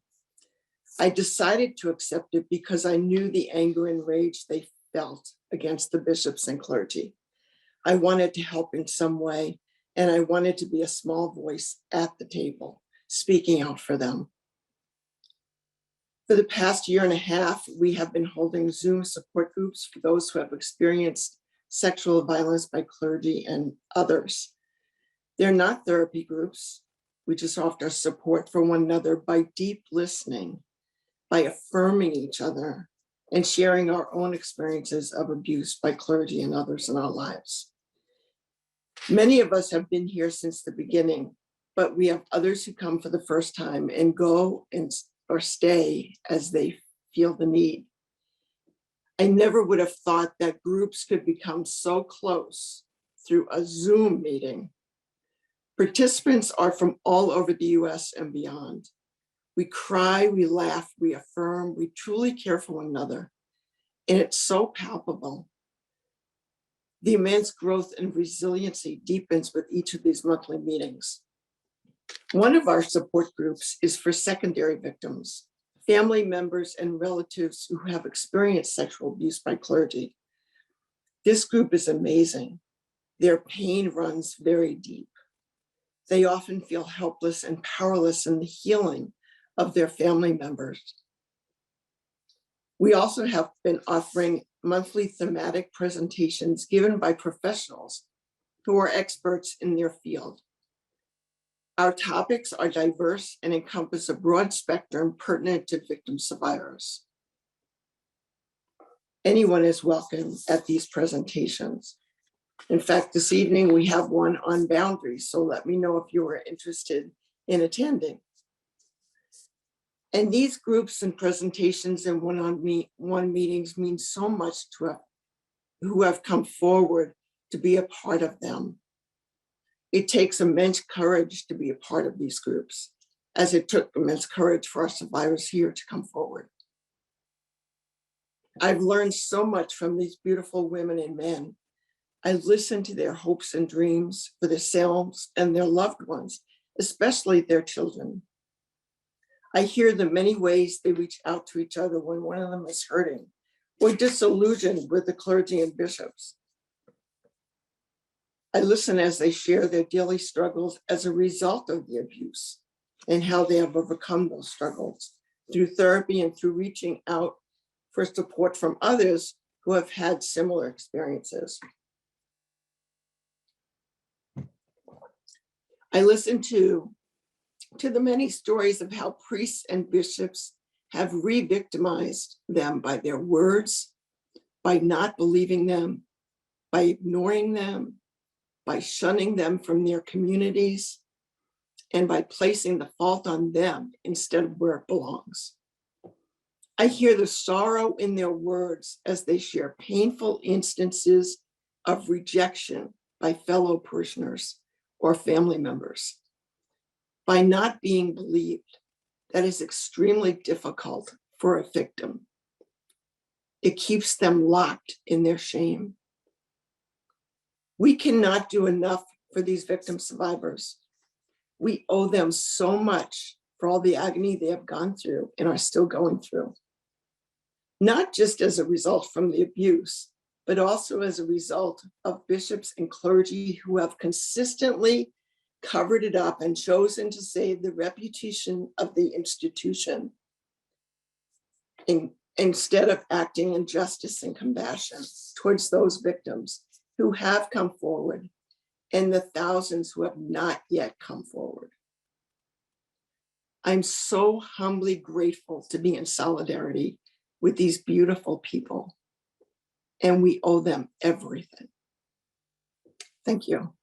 I decided to accept it because I knew the anger and rage they felt against the bishops and clergy. I wanted to help in some way, and I wanted to be a small voice at the table, speaking out for them. For the past year and a half, we have been holding Zoom support groups for those who have experienced sexual violence by clergy and others. They're not therapy groups. We just offer support for one another by deep listening, by affirming each other, and sharing our own experiences of abuse by clergy and others in our lives. Many of us have been here since the beginning, but we have others who come for the first time and go or stay as they feel the need. I never would have thought that groups could become so close through a Zoom meeting. Participants are from all over the US and beyond. We cry, we laugh, we affirm, we truly care for one another. And it's so palpable. The immense growth and resiliency deepens with each of these monthly meetings. One of our support groups is for secondary victims, family members and relatives who have experienced sexual abuse by clergy. This group is amazing. Their pain runs very deep. They often feel helpless and powerless in the healing of their family members. We also have been offering monthly thematic presentations given by professionals who are experts in their field. Our topics are diverse and encompass a broad spectrum pertinent to victim survivors. Anyone is welcome at these presentations. In fact, this evening we have one on boundaries, so let me know if you are interested in attending. And these groups and presentations and one-on-one meetings mean so much to us who have come forward to be a part of them. It takes immense courage to be a part of these groups, as it took immense courage for our survivors here to come forward. I've learned so much from these beautiful women and men. I listen to their hopes and dreams for themselves and their loved ones, especially their children. I hear the many ways they reach out to each other when one of them is hurting or disillusioned with the clergy and bishops. I listen as they share their daily struggles as a result of the abuse and how they have overcome those struggles through therapy and through reaching out for support from others who have had similar experiences. I listened to the many stories of how priests and bishops have re-victimized them by their words, by not believing them, by ignoring them, by shunning them from their communities, and by placing the fault on them instead of where it belongs. I hear the sorrow in their words as they share painful instances of rejection by fellow parishioners or family members, by not being believed. That is extremely difficult for a victim. It keeps them locked in their shame. We cannot do enough for these victim survivors. We owe them so much for all the agony they have gone through and are still going through. Not just as a result from the abuse, but also as a result of bishops and clergy who have consistently covered it up and chosen to save the reputation of the institution instead of acting in justice and compassion towards those victims who have come forward and the thousands who have not yet come forward. I'm so humbly grateful to be in solidarity with these beautiful people, and we owe them everything. Thank you.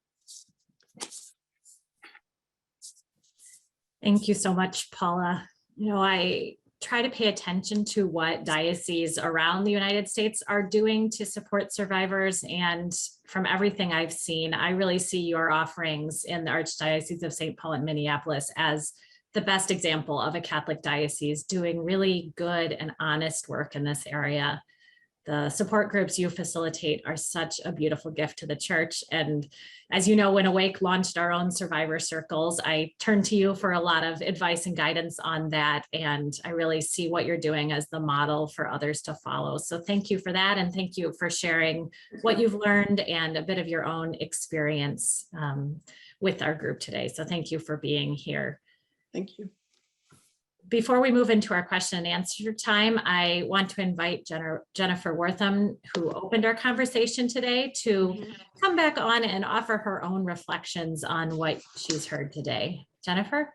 Thank you so much, Paula. You know, I try to pay attention to what dioceses around the United States are doing to support survivors. And from everything I've seen, I really see your offerings in the Archdiocese of St. Paul and Minneapolis as the best example of a Catholic diocese doing really good and honest work in this area. The support groups you facilitate are such a beautiful gift to the church. And as you know, when Awake launched our own survivor circles, I turned to you for a lot of advice and guidance on that. And I really see what you're doing as the model for others to follow. So thank you for that. And thank you for sharing what you've learned and a bit of your own experience with our group today. So thank you for being here. Thank you. Before we move into our question and answer time, I want to invite Jennifer Wortham, who opened our conversation today, to come back on and offer her own reflections on what she's heard today. Jennifer?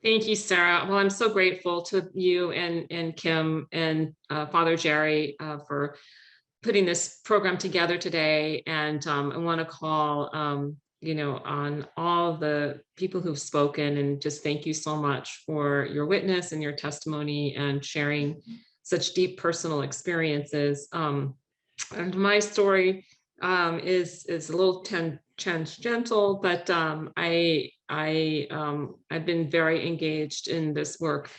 Thank you, Sarah. Well, I'm so grateful to you and Kim and Father Jerry for putting this program together today. And I want to call on all the people who've spoken, and just thank you so much for your witness and your testimony and sharing such deep personal experiences. And my story is a little tangential, but I've been very engaged in this work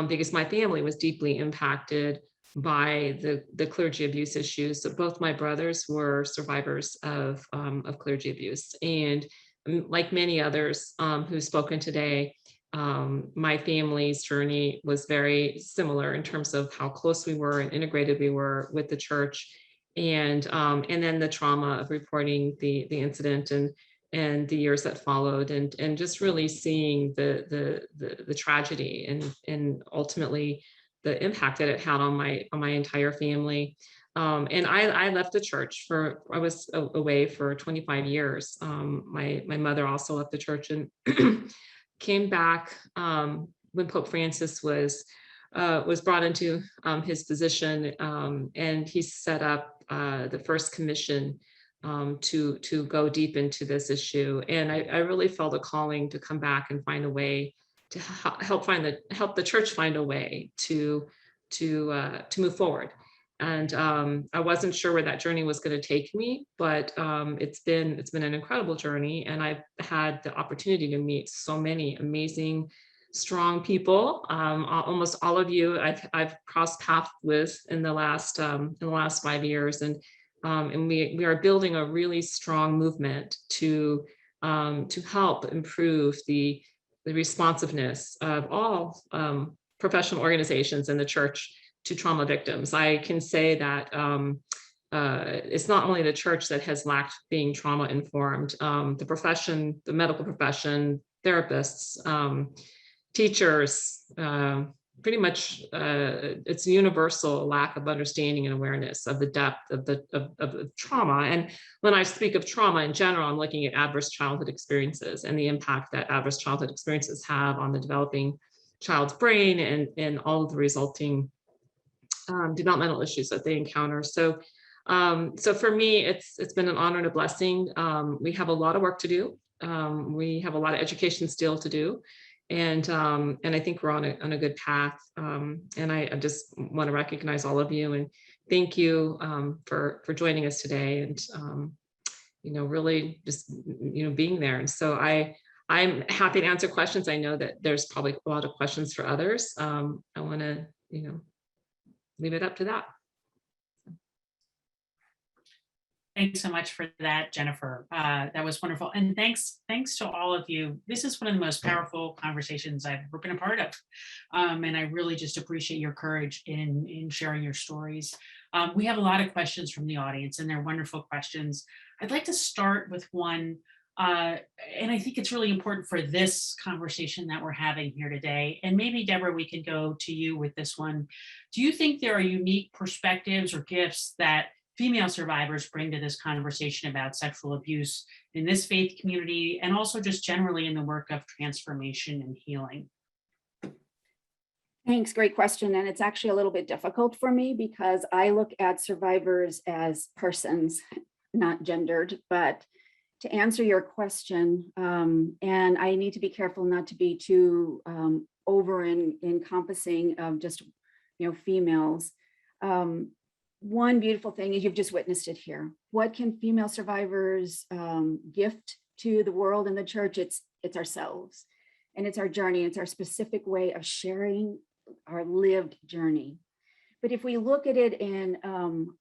because my family was deeply impacted by the clergy abuse issues. So both my brothers were survivors of clergy abuse, and like many others who've spoken today, my family's journey was very similar in terms of how close we were and integrated we were with the church, and then the trauma of reporting the incident and the years that followed, and just really seeing the tragedy and ultimately the impact that it had on my entire family. And I left the church I was away for 25 years. My mother also left the church and came back when Pope Francis was brought into his position, and he set up the first commission to go deep into this issue. And I really felt a calling to come back and find a way to help the church find a way to move forward. And I wasn't sure where that journey was going to take me, but it's been an incredible journey, and I've had the opportunity to meet so many amazing, strong people. Almost all of you I've crossed paths with in the last 5 years, and we are building a really strong movement to help improve the responsiveness of all professional organizations in the church to trauma victims. I can say that it's not only the church that has lacked being trauma informed. The profession, the medical profession, therapists, teachers, pretty much it's a universal lack of understanding and awareness of the depth of the trauma. And when I speak of trauma in general, I'm looking at adverse childhood experiences and the impact that adverse childhood experiences have on the developing child's brain and all of the resulting developmental issues that they encounter. So for me, it's been an honor and a blessing. We have a lot of work to do. We have a lot of education still to do. And I think we're on a good path. And I just want to recognize all of you and thank you for joining us today and really just being there. And so I'm happy to answer questions. I know that there's probably a lot of questions for others. I want to leave it up to that. Thanks so much for that, Jennifer. That was wonderful. And thanks to all of you. This is one of the most powerful conversations I've ever been a part of. And I really just appreciate your courage in sharing your stories. We have a lot of questions from the audience and they're wonderful questions. I'd like to start with one, and I think it's really important for this conversation that we're having here today. And maybe Deborah, we can go to you with this one. Do you think there are unique perspectives or gifts that female survivors bring to this conversation about sexual abuse in this faith community and also just generally in the work of transformation and healing? Thanks, great question. And it's actually a little bit difficult for me because I look at survivors as persons, not gendered. But to answer your question, and I need to be careful not to be too over encompassing of just females. One beautiful thing is you've just witnessed it here. What can female survivors gift to the world and the church? It's ourselves, and it's our journey. It's our specific way of sharing our lived journey. But if we look at it in,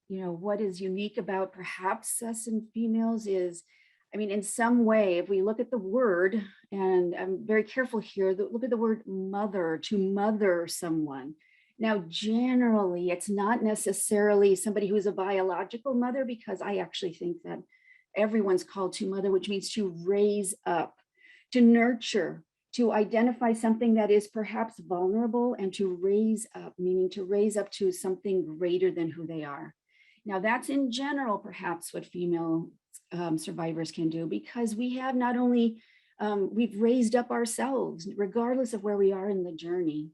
what is unique about perhaps us and females is, in some way, if we look at the word, and I'm very careful here, look at the word mother, to mother someone. Now, generally, it's not necessarily somebody who's a biological mother, because I actually think that everyone's called to mother, which means to raise up, to nurture, to identify something that is perhaps vulnerable and to raise up, meaning to raise up to something greater than who they are. Now, that's in general, perhaps what female survivors can do, because we have not only, we've raised up ourselves, regardless of where we are in the journey.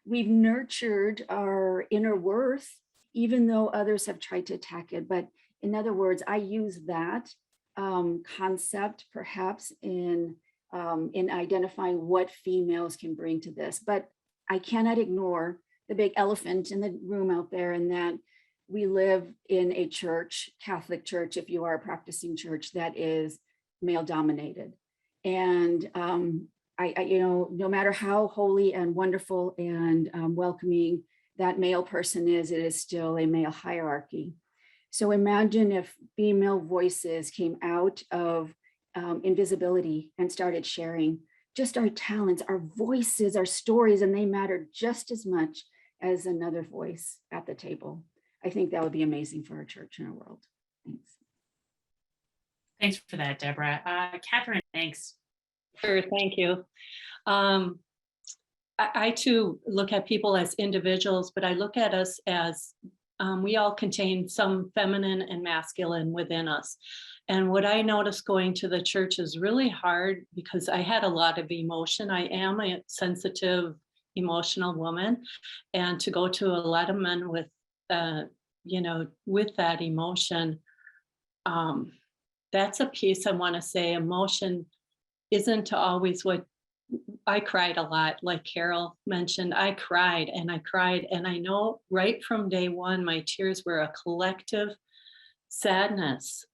We've nurtured our inner worth, even though others have tried to attack it. But in other words, I use that concept perhaps in identifying what females can bring to this. But I cannot ignore the big elephant in the room out there, in that we live in a church, Catholic church, if you are a practicing church, that is male dominated. And no matter how holy and wonderful and welcoming that male person is, it is still a male hierarchy. So imagine if female voices came out of invisibility and started sharing just our talents, our voices, our stories, and they mattered just as much as another voice at the table. I think that would be amazing for our church and our world. Thanks. Thanks for that, Deborah. Catherine, thanks. Sure, thank you. I too look at people as individuals, but I look at us as we all contain some feminine and masculine within us. And what I noticed going to the church is really hard because I had a lot of emotion. I am a sensitive, emotional woman. And to go to a lot of men with, with that emotion, that's a piece I want to say. Emotion isn't always what I cried a lot, like Carol mentioned. I cried. And I know right from day one, my tears were a collective sadness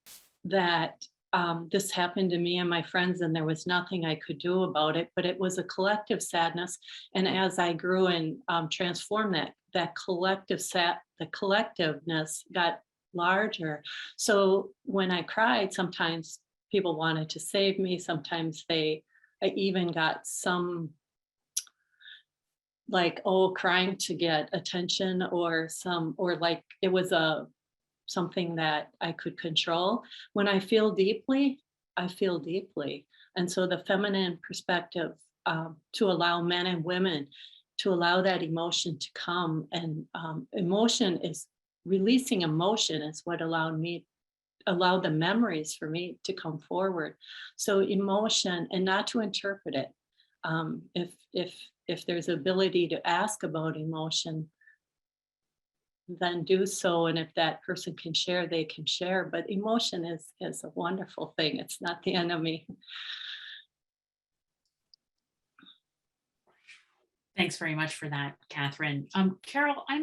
that this happened to me and my friends, and there was nothing I could do about it, but it was a collective sadness. And as I grew and transformed that the collectiveness got larger. So when I cried, sometimes people wanted to save me. Sometimes I even got some crying to get attention or like it was something that I could control. When I feel deeply, I feel deeply. And so the feminine perspective to allow men and women to allow that emotion to come. And releasing emotion is what allowed the memories for me to come forward. So emotion, and not to interpret it. If there's ability to ask about emotion, then do so. And if that person can share, they can share. But emotion is a wonderful thing. It's not the enemy. Thanks very much for that, Catherine. Carol, I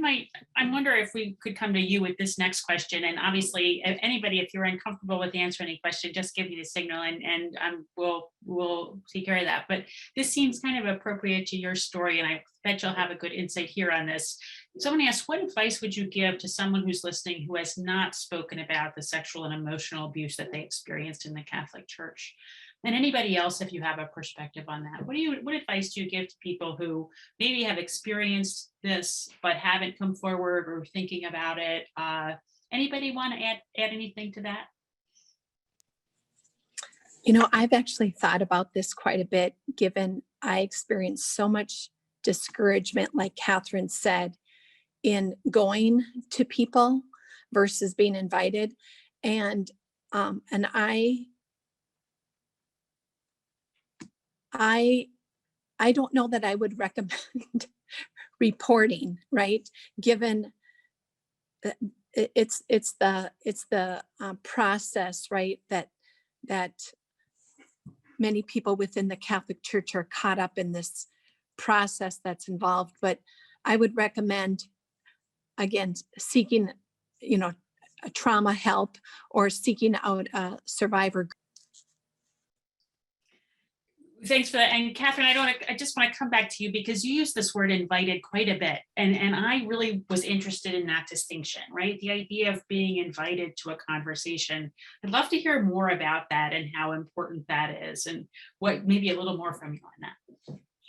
wonder if we could come to you with this next question. And obviously, if you're uncomfortable with answering any question, just give me the signal and we'll take care of that. But this seems kind of appropriate to your story, and I bet you'll have a good insight here on this. Someone asked, what advice would you give to someone who's listening who has not spoken about the sexual and emotional abuse that they experienced in the Catholic Church? And anybody else, if you have a perspective on that, what advice do you give to people who maybe have experienced this but haven't come forward or thinking about it? Anybody want to add anything to that? You know, I've actually thought about this quite a bit, given I experienced so much discouragement, like Catherine said, in going to people versus being invited. And I don't know that I would recommend reporting, right? Given it's the process, right? That many people within the Catholic Church are caught up in this process that's involved. But I would recommend, again, seeking, a trauma help or seeking out a survivor. Thanks for that. And Catherine, I just want to come back to you because you use this word invited quite a bit. And I really was interested in that distinction, right? The idea of being invited to a conversation. I'd love to hear more about that and how important that is, and what maybe a little more from you on that.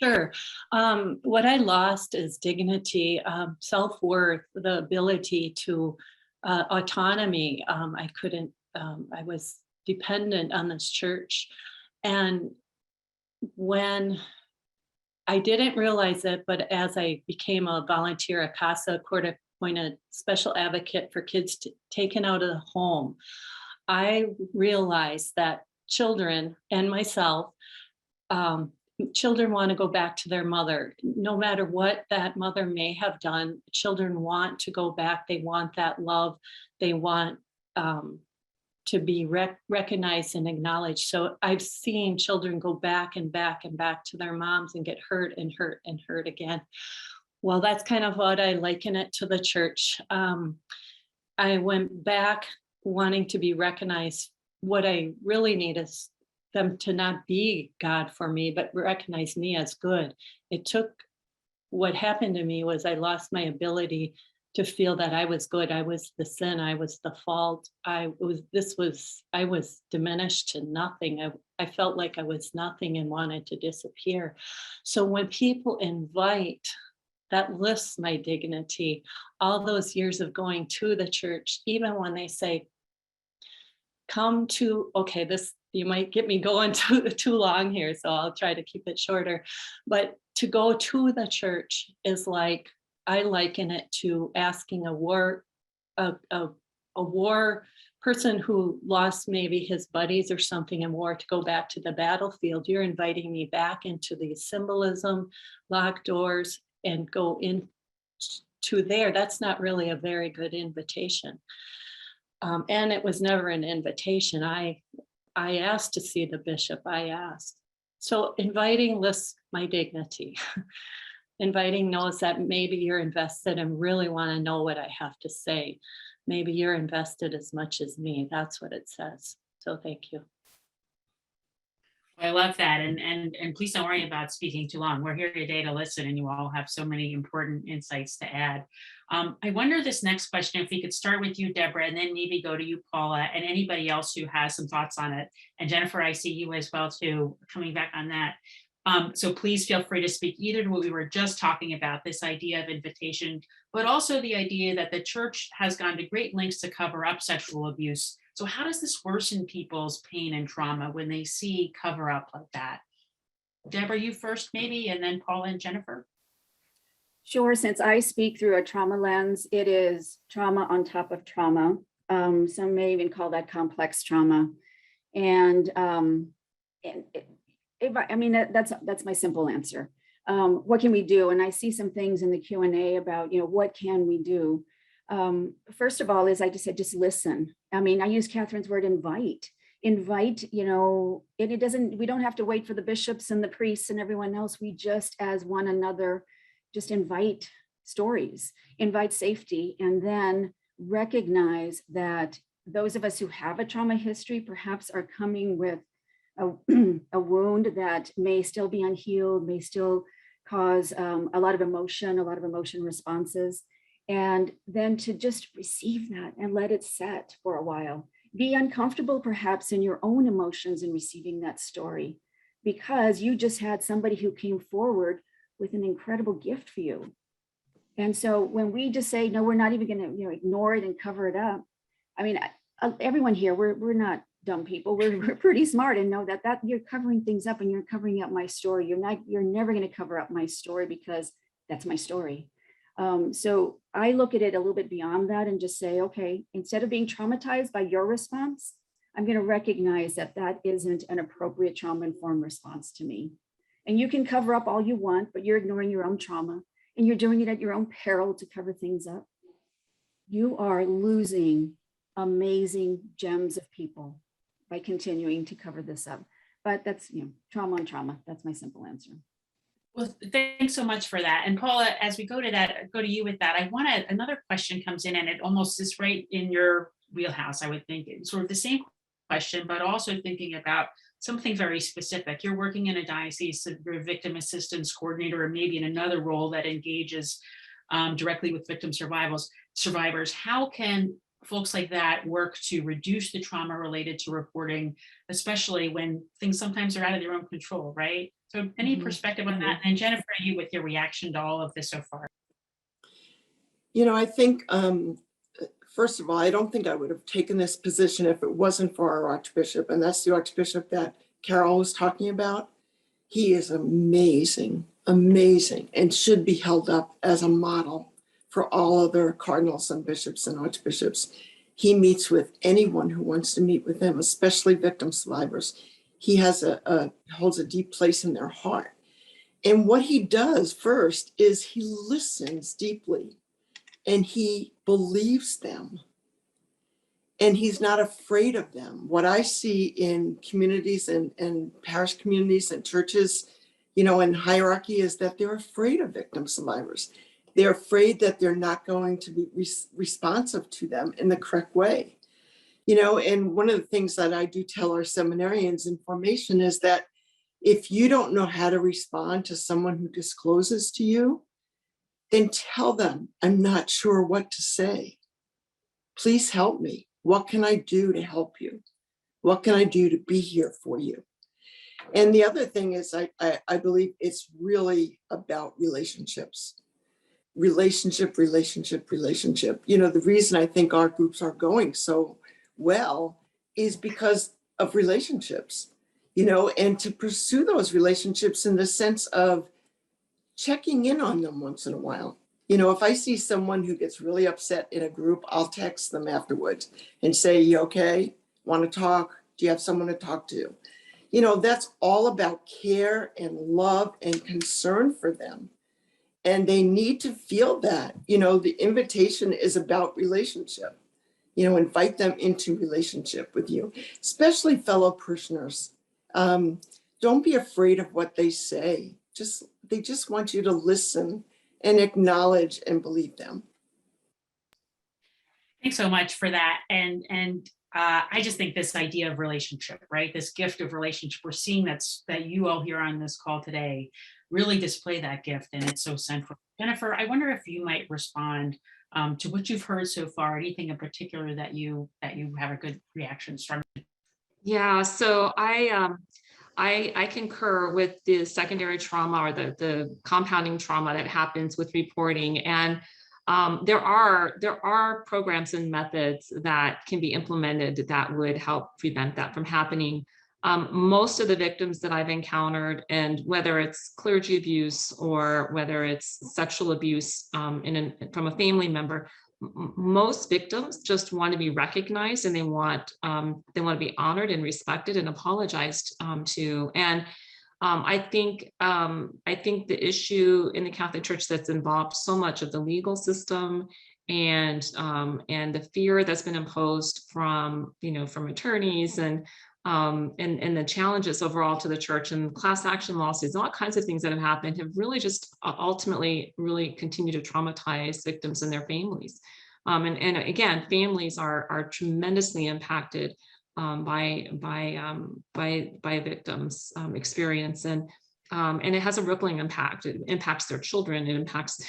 Sure. What I lost is dignity, self-worth, the ability to autonomy. I was dependent on this church. And when I didn't realize it, but as I became a volunteer at CASA, court-appointed special advocate for kids taken out of the home, I realized that children and myself, children want to go back to their mother. No matter what that mother may have done, children want to go back. They want that love. They want to be recognized and acknowledged. So I've seen children go back and back and back to their moms and get hurt and hurt and hurt again. Well, that's kind of what I liken it to the church. I went back wanting to be recognized. What I really need is them to not be God for me, but recognize me as good. What happened to me was I lost my ability to feel that I was good. I was the sin. I was the fault. I was diminished to nothing. I felt like I was nothing and wanted to disappear. So when people invite, that lifts my dignity. All those years of going to the church, even when they say, come to, okay, this, you might get me going too long here, so I'll try to keep it shorter. But to go to the church is like, I liken it to asking a war person who lost maybe his buddies or something in war to go back to the battlefield. You're inviting me back into the symbolism, locked doors, and go in to there. That's not really a very good invitation. And it was never an invitation. I asked to see the bishop. I asked. So inviting lifts my dignity. Inviting knows that maybe you're invested and really want to know what I have to say. Maybe you're invested as much as me. That's what it says. So thank you. I love that. And please don't worry about speaking too long. We're here today to listen, and you all have so many important insights to add. I wonder this next question, if we could start with you, Deborah, and then maybe go to you, Paula, and anybody else who has some thoughts on it. And Jennifer, I see you as well too, coming back on that. So please feel free to speak either to what we were just talking about, this idea of invitation, but also the idea that the church has gone to great lengths to cover up sexual abuse. So how does this worsen people's pain and trauma when they see cover up like that? Deborah, you first maybe, and then Paula and Jennifer. Sure. Since I speak through a trauma lens, it is trauma on top of trauma. Some may even call that complex trauma. And that's my simple answer. What can we do? And I see some things in the Q&A about, what can we do? First of all, is I just said, just listen. I mean, I use Catherine's word, invite. Invite, we don't have to wait for the bishops and the priests and everyone else. We just, as one another, just invite stories, invite safety, and then recognize that those of us who have a trauma history perhaps are coming with a wound that may still be unhealed, may still cause a lot of emotion responses. And then to just receive that and let it set for a while. Be uncomfortable perhaps in your own emotions in receiving that story, because you just had somebody who came forward with an incredible gift for you. And so when we just say, no, we're not even going to ignore it and cover it up. I mean, everyone here, we're not dumb people. We're pretty smart and know that you're covering things up and you're covering up my story. You're never going to cover up my story because that's my story. So I look at it a little bit beyond that and just say, okay, instead of being traumatized by your response, I'm going to recognize that that isn't an appropriate trauma-informed response to me. And you can cover up all you want, but you're ignoring your own trauma and you're doing it at your own peril to cover things up. You are losing amazing gems of people by continuing to cover this up. But that's, trauma on trauma. That's my simple answer. Well, thanks so much for that. And Paula, as we go to you with that, another question comes in, and it almost is right in your wheelhouse, I would think. It's sort of the same question, but also thinking about something very specific. You're working in a diocese, you're a victim assistance coordinator, or maybe in another role that engages directly with victim survivors. How can folks like that work to reduce the trauma related to reporting, especially when things sometimes are out of their own control, right? So any perspective on that? And Jennifer, you with your reaction to all of this so far? I think, first of all, I don't think I would have taken this position if it wasn't for our Archbishop, and that's the Archbishop that Carol was talking about. He is amazing, amazing, and should be held up as a model for all other cardinals and bishops and archbishops. He meets with anyone who wants to meet with him, especially victim survivors. He has holds a deep place in their heart. And what he does first is he listens deeply and he believes them. And he's not afraid of them. What I see in communities and parish communities and churches, in hierarchy, is that they're afraid of victim survivors. They're afraid that they're not going to be responsive to them in the correct way. And one of the things that I do tell our seminarians in formation is that if you don't know how to respond to someone who discloses to you, then tell them, I'm not sure what to say. Please help me. What can I do to help you? What can I do to be here for you? And the other thing is, I believe it's really about relationships. Relationship. The reason I think our groups are going so well is because of relationships, and to pursue those relationships in the sense of checking in on them once in a while. If I see someone who gets really upset in a group, I'll text them afterwards and say, you okay? Want to talk? Do you have someone to talk to? That's all about care and love and concern for them. And they need to feel that, the invitation is about relationship, invite them into relationship with you, especially fellow parishioners. Don't be afraid of what they say. They just want you to listen and acknowledge and believe them. Thanks so much for that. And I just think this idea of relationship, right? This gift of relationship, we're seeing that you all here on this call today really display that gift, and it's so central. Jennifer, I wonder if you might respond to what you've heard so far, anything in particular that you have a good reaction from. Yeah, so I concur with the secondary trauma or the compounding trauma that happens with reporting. And there are programs and methods that can be implemented that would help prevent that from happening. most of the victims that I've encountered, and whether it's clergy abuse or whether it's sexual abuse from a family member, most victims just want to be recognized, and they want to be honored and respected and apologized to. And I think the issue in the Catholic Church that's involved so much of the legal system and the fear that's been imposed from attorneys and the challenges overall to the church and class action lawsuits, all kinds of things that have happened have really just ultimately really continue to traumatize victims and their families. And again, families are tremendously impacted by a victim's experience, and it has a rippling impact. It impacts their children, it impacts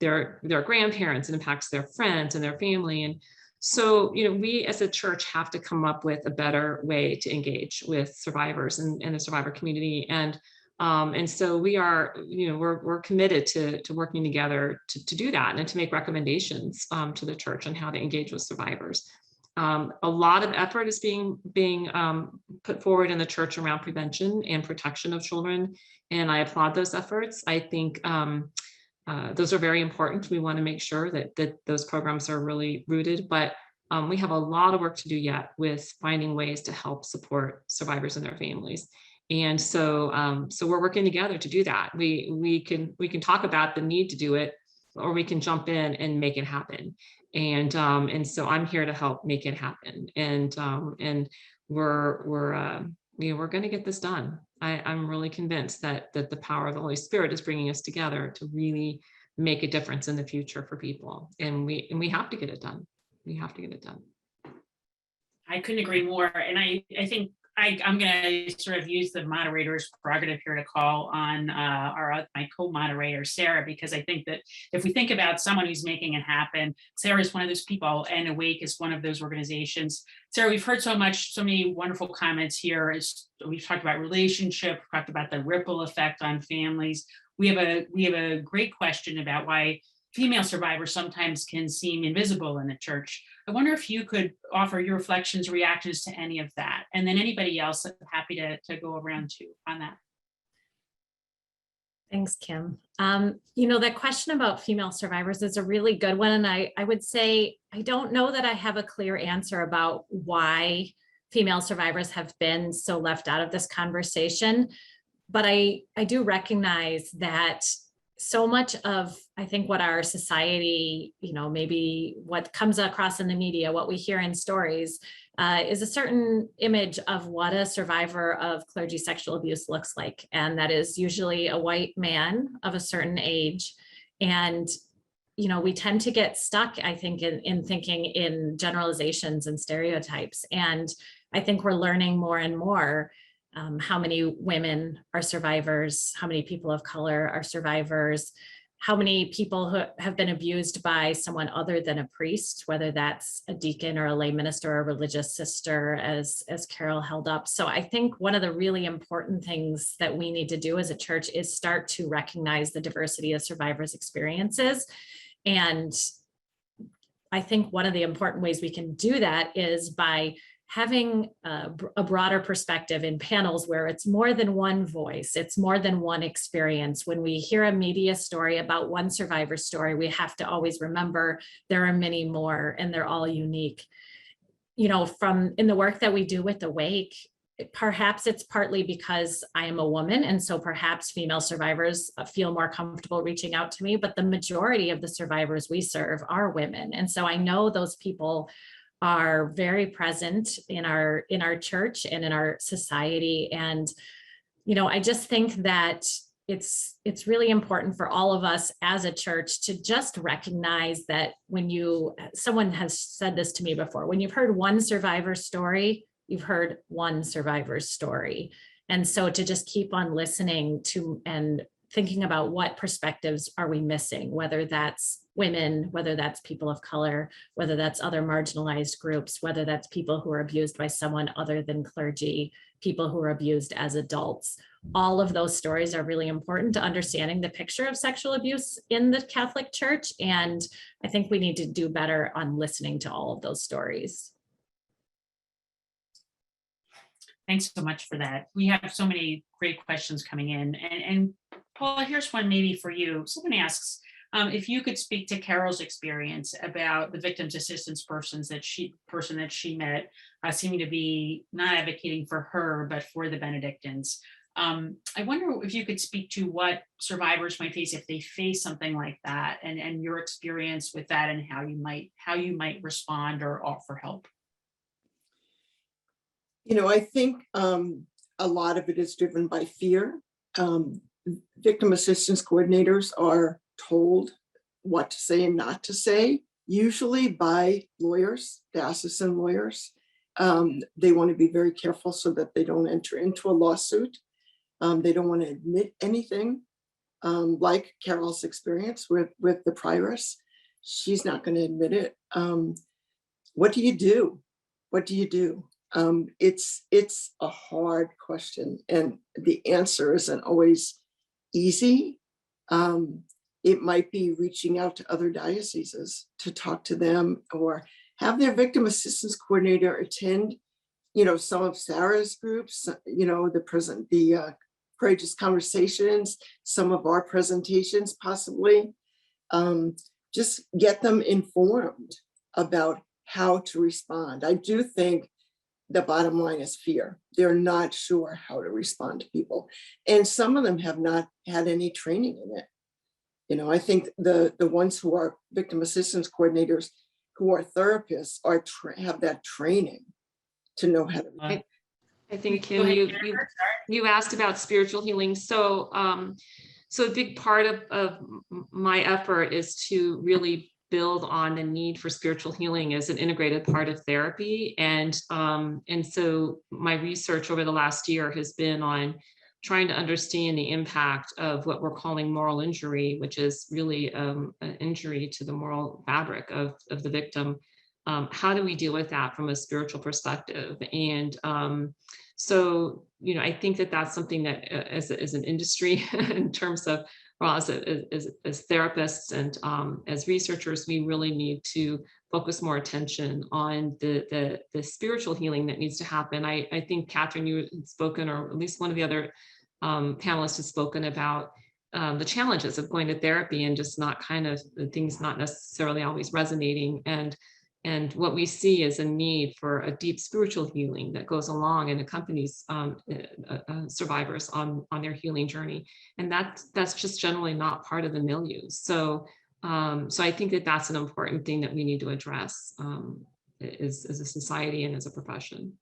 their grandparents, it impacts their friends and their family. And so, we as a church have to come up with a better way to engage with survivors and the survivor community. And so we are, we're committed to working together to do that and to make recommendations to the church on how to engage with survivors. A lot of effort is being put forward in the church around prevention and protection of children, and I applaud those efforts. I think those are very important. We want to make sure that those programs are really rooted, but we have a lot of work to do yet with finding ways to help support survivors and their families. And so we're working together to do that. We can talk about the need to do it, or we can jump in and make it happen. And so I'm here to help make it happen. And we're going to get this done. I'm really convinced that the power of the Holy Spirit is bringing us together to really make a difference in the future for people. And we have to get it done. We have to get it done. I couldn't agree more. And I think I'm going to sort of use the moderator's prerogative here to call on my co-moderator, Sara, because I think that if we think about someone who's making it happen, Sara is one of those people, and Awake is one of those organizations. Sara, we've heard so many wonderful comments here. We've talked about relationship, we've talked about the ripple effect on families. We have a great question about why female survivors sometimes can seem invisible in the church. I wonder if you could offer your reflections, reactions to any of that, and then anybody else, I'm happy to go around to on that. Thanks, Kim. That question about female survivors is a really good one. And I would say, I don't know that I have a clear answer about why female survivors have been so left out of this conversation. But I do recognize that so much of, I think, what our society, maybe what comes across in the media, what we hear in stories, is a certain image of what a survivor of clergy sexual abuse looks like. And that is usually a white man of a certain age. And, we tend to get stuck, I think, in thinking in generalizations and stereotypes. And I think we're learning more and more how many women are survivors, how many people of color are survivors, how many people who have been abused by someone other than a priest, whether that's a deacon or a lay minister or a religious sister, as Carol held up. So I think one of the really important things that we need to do as a church is start to recognize the diversity of survivors' experiences. And I think one of the important ways we can do that is by having a broader perspective in panels where it's more than one voice, it's more than one experience. When we hear a media story about one survivor story, we have to always remember there are many more and they're all unique. From in the work that we do with Awake, perhaps it's partly because I am a woman, and so perhaps female survivors feel more comfortable reaching out to me, but the majority of the survivors we serve are women. And so I know those people are very present in our church and in our society. And, I just think that it's really important for all of us as a church to just recognize that someone has said this to me before, when you've heard one survivor's story, you've heard one survivor's story. And so to just keep on listening to and thinking about what perspectives are we missing, whether that's women, whether that's people of color, whether that's other marginalized groups, whether that's people who are abused by someone other than clergy, people who are abused as adults. All of those stories are really important to understanding the picture of sexual abuse in the Catholic Church. And I think we need to do better on listening to all of those stories. Thanks so much for that. We have so many great questions coming in. And Paula, here's one maybe for you. Someone asks if you could speak to Carol's experience about the victim's assistance person that she met, seeming to be not advocating for her, but for the Benedictines. I wonder if you could speak to what survivors might face if they face something like that, and your experience with that, and how you might respond or offer help. I think a lot of it is driven by fear. Victim assistance coordinators are told what to say and not to say, usually by lawyers, diocesan lawyers. They want to be very careful so that they don't enter into a lawsuit. They don't want to admit anything, like Carol's experience with the prioress. She's not going to admit it. What do you do? What do you do? It's a hard question, and the answer isn't always easy. It might be reaching out to other dioceses to talk to them, or have their victim assistance coordinator attend, some of Sara's groups, the Courageous Conversations, some of our presentations possibly. Just get them informed about how to respond. I do think the bottom line is fear. They're not sure how to respond to people. And some of them have not had any training in it. I think the ones who are victim assistance coordinators, who are therapists, have that training to know how to. I think, Kim, you asked about spiritual healing. So a big part of my effort is to really build on the need for spiritual healing as an integrated part of therapy. And so my research over the last year has been on trying to understand the impact of what we're calling moral injury, which is really an injury to the moral fabric of the victim. How do we deal with that from a spiritual perspective? And so, I think that that's something that as an industry, in terms of, well, as therapists and as researchers, we really need to focus more attention on the spiritual healing that needs to happen. I think, Catherine, you had spoken, or at least one of the other panelists has spoken about the challenges of going to therapy and just not things not necessarily always resonating. And what we see is a need for a deep spiritual healing that goes along and accompanies survivors on their healing journey. And that's just generally not part of the milieu. So I think that that's an important thing that we need to address as a society and as a profession.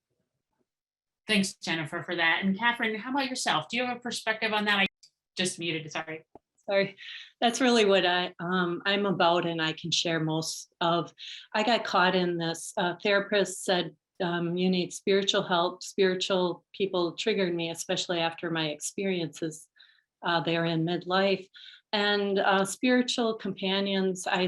Thanks, Jennifer, for that. And Catherine, how about yourself? Do you have a perspective on that? I just muted, sorry. Sorry, that's really what I'm about, and I can share most of. I got caught in this. Therapist said, you need spiritual help. Spiritual people triggered me, especially after my experiences there in midlife. And spiritual companions, I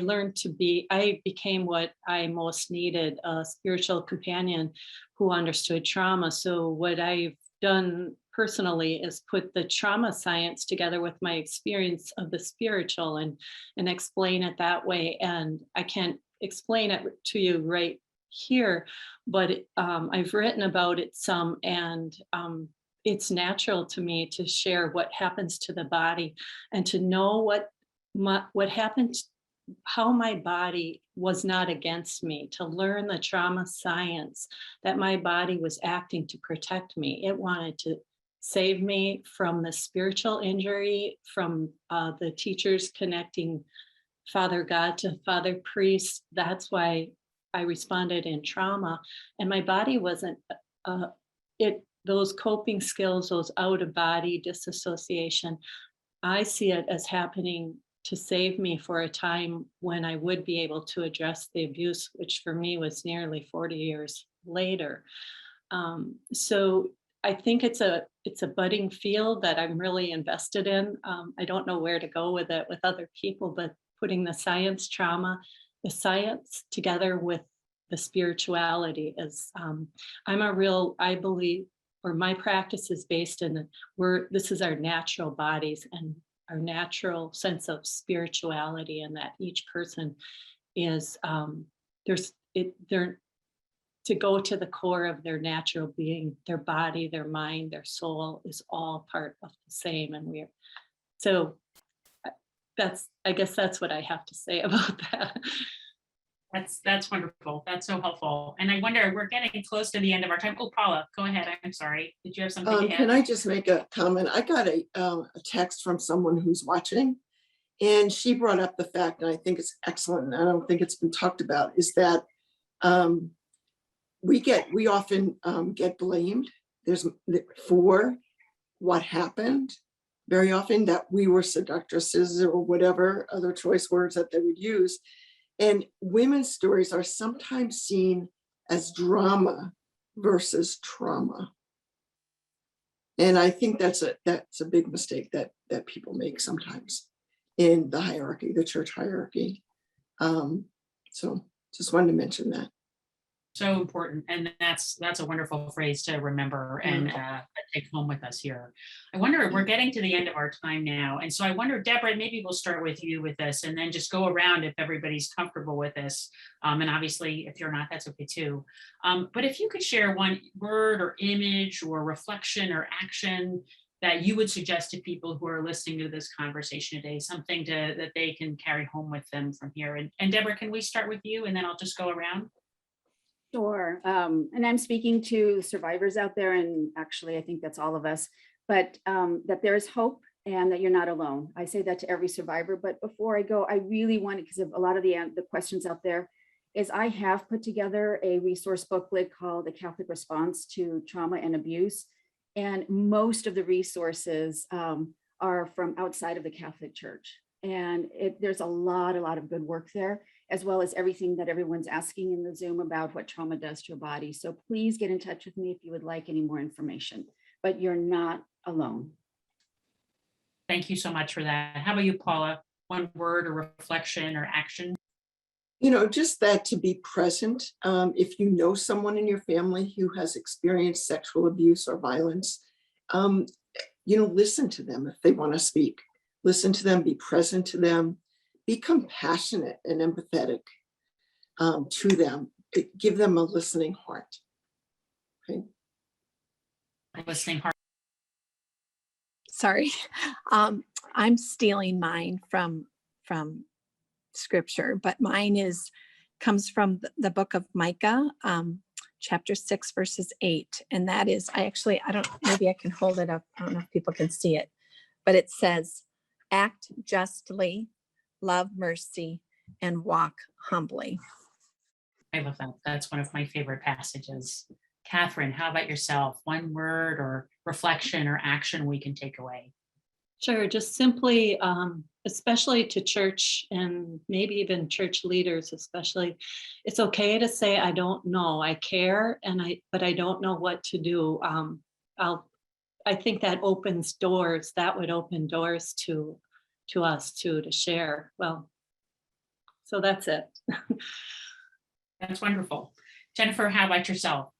became what I most needed, a spiritual companion who understood trauma. So what I've done personally is put the trauma science together with my experience of the spiritual and explain it that way. And I can't explain it to you right here, but I've written about it some, and it's natural to me to share what happens to the body and to know what happened, how my body was not against me, to learn the trauma science, that my body was acting to protect me. It wanted to save me from the spiritual injury, from the teachers connecting Father God to Father Priest. That's why I responded in trauma. And my body wasn't, those coping skills, those out of body disassociation, I see it as happening to save me for a time when I would be able to address the abuse, which for me was nearly 40 years later. So I think it's a budding field that I'm really invested in. I don't know where to go with it with other people, but putting the science together with the spirituality is, I believe, or my practice is based in this is our natural bodies and our natural sense of spirituality, and that each person is to go to the core of their natural being, their body, their mind, their soul is all part of the same. And I guess that's what I have to say about that. That's wonderful. That's so helpful. And I wonder, we're getting close to the end of our time. Oh, Paula, go ahead. I'm sorry. Did you have something to add? Can I just make a comment? I got a text from someone who's watching, and she brought up the fact, and I think it's excellent, and I don't think it's been talked about, is that we often get blamed for what happened. Very often that we were seductresses or whatever other choice words that they would use. And women's stories are sometimes seen as drama versus trauma. And I think that's a big mistake that people make sometimes in the hierarchy, the church hierarchy. So just wanted to mention that. So important. And that's a wonderful phrase to remember and take home with us here. I wonder, we're getting to the end of our time now. And so I wonder, Deborah, maybe we'll start with you with this and then just go around if everybody's comfortable with this. And obviously, if you're not, that's okay too. But if you could share one word or image or reflection or action that you would suggest to people who are listening to this conversation today, something that they can carry home with them from here. And Deborah, can we start with you and then I'll just go around? Sure. And I'm speaking to survivors out there, and actually, I think that's all of us, but that there is hope and that you're not alone. I say that to every survivor, but before I go, I really want to, because of a lot of the questions out there, is I have put together a resource booklet called The Catholic Response to Trauma and Abuse. And most of the resources are from outside of the Catholic Church. And there's a lot of good work there, as well as everything that everyone's asking in the Zoom about what trauma does to your body. So please get in touch with me if you would like any more information, but you're not alone. Thank you so much for that. How about you, Paula? One word or reflection or action? Just that, to be present. If you know someone in your family who has experienced sexual abuse or violence, listen to them if they want to speak. Listen to them, be present to them, be compassionate and empathetic to them. Give them a listening heart. Okay. Listening heart. Sorry, I'm stealing mine from scripture, but mine comes from the book of Micah, chapter 6, verses 8. And that is, maybe I can hold it up. I don't know if people can see it, but it says, act justly, love mercy, and walk humbly. I love that. That's one of my favorite passages. Catherine, how about yourself? One word or reflection or action we can take away? Sure, just simply, especially to church and maybe even church leaders, especially, it's okay to say, I don't know, I care, but I don't know what to do. I think that opens doors. That would open doors to us too, to share. Well, so that's it. That's wonderful. Jennifer, how about yourself?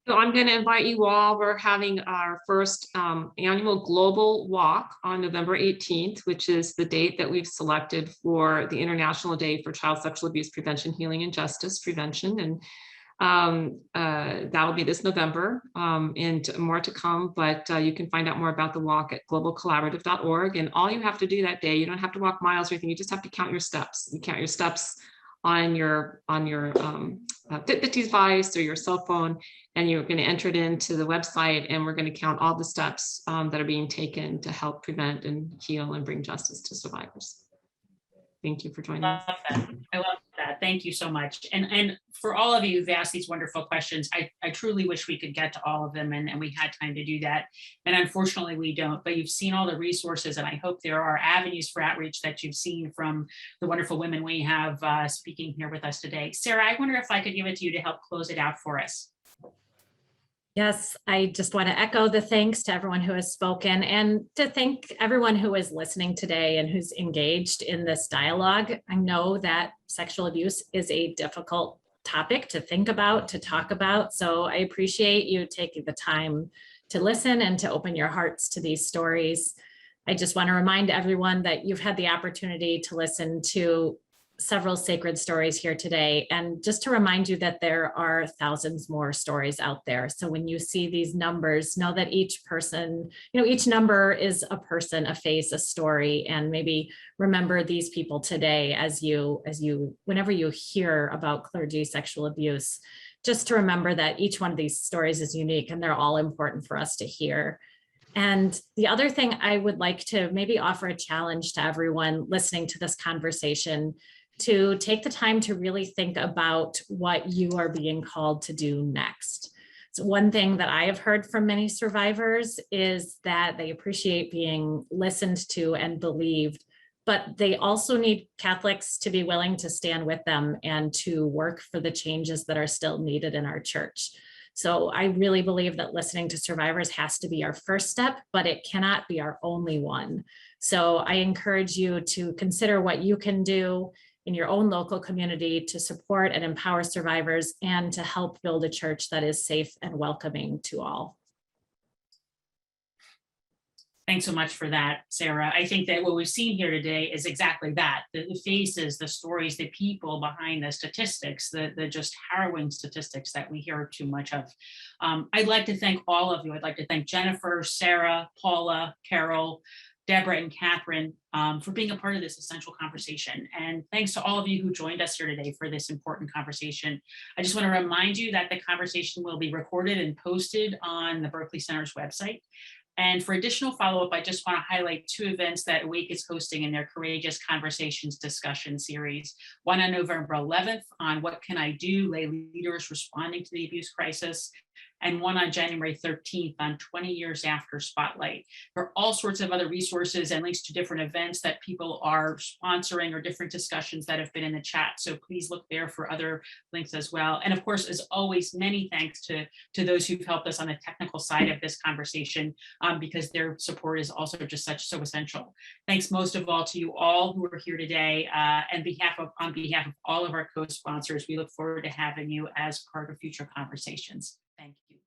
So I'm going to invite you all. We're having our first annual global walk on November 18th, which is the date that we've selected for the International Day for Child Sexual Abuse Prevention, Healing, and Justice Prevention. And that'll be this November, and more to come, but you can find out more about the walk at globalcollaborative.org. And all you have to do that day, you don't have to walk miles or anything, you just have to count your steps. You count your steps on your Fitbit device or your cell phone, and you're going to enter it into the website, and we're going to count all the steps that are being taken to help prevent and heal and bring justice to survivors. Thank you for joining us. I love that. Thank you so much. And for all of you who've asked these wonderful questions, I truly wish we could get to all of them, and we had time to do that. And unfortunately we don't, but you've seen all the resources, and I hope there are avenues for outreach that you've seen from the wonderful women we have speaking here with us today. Sara, I wonder if I could give it to you to help close it out for us. Yes, I just want to echo the thanks to everyone who has spoken, and to thank everyone who is listening today and who's engaged in this dialogue. I know that sexual abuse is a difficult topic to think about, to talk about. So I appreciate you taking the time to listen and to open your hearts to these stories. I just want to remind everyone that you've had the opportunity to listen to several sacred stories here today. And just to remind you that there are thousands more stories out there. So when you see these numbers, know that each person, each number is a person, a face, a story, and maybe remember these people today whenever you hear about clergy sexual abuse, just to remember that each one of these stories is unique and they're all important for us to hear. And the other thing I would like to maybe offer a challenge to everyone listening to this conversation to take the time to really think about what you are being called to do next. So one thing that I have heard from many survivors is that they appreciate being listened to and believed, but they also need Catholics to be willing to stand with them and to work for the changes that are still needed in our church. So I really believe that listening to survivors has to be our first step, but it cannot be our only one. So I encourage you to consider what you can do in your own local community to support and empower survivors and to help build a church that is safe and welcoming to all. Thanks so much for that, Sarah. I think that what we've seen here today is exactly that. The faces, the stories, the people behind the statistics, the just harrowing statistics that we hear too much of. I'd like to thank all of you. I'd like to thank Jennifer, Sarah, Paula, Carol, Deborah, and Catherine for being a part of this essential conversation. And thanks to all of you who joined us here today for this important conversation. I just want to remind you that the conversation will be recorded and posted on the Berkley Center's website. And for additional follow-up, I just want to highlight 2 events that Awake is hosting in their Courageous Conversations discussion series. One on November 11th on What Can I Do? Lay Leaders Responding to the Abuse Crisis, and one on January 13th on 20 Years After Spotlight. There are all sorts of other resources and links to different events that people are sponsoring or different discussions that have been in the chat. So please look there for other links as well. And of course, as always, many thanks to those who've helped us on the technical side of this conversation because their support is also just so essential. Thanks most of all to you all who are here today. On behalf of all of our co-sponsors, we look forward to having you as part of future conversations. Thank you.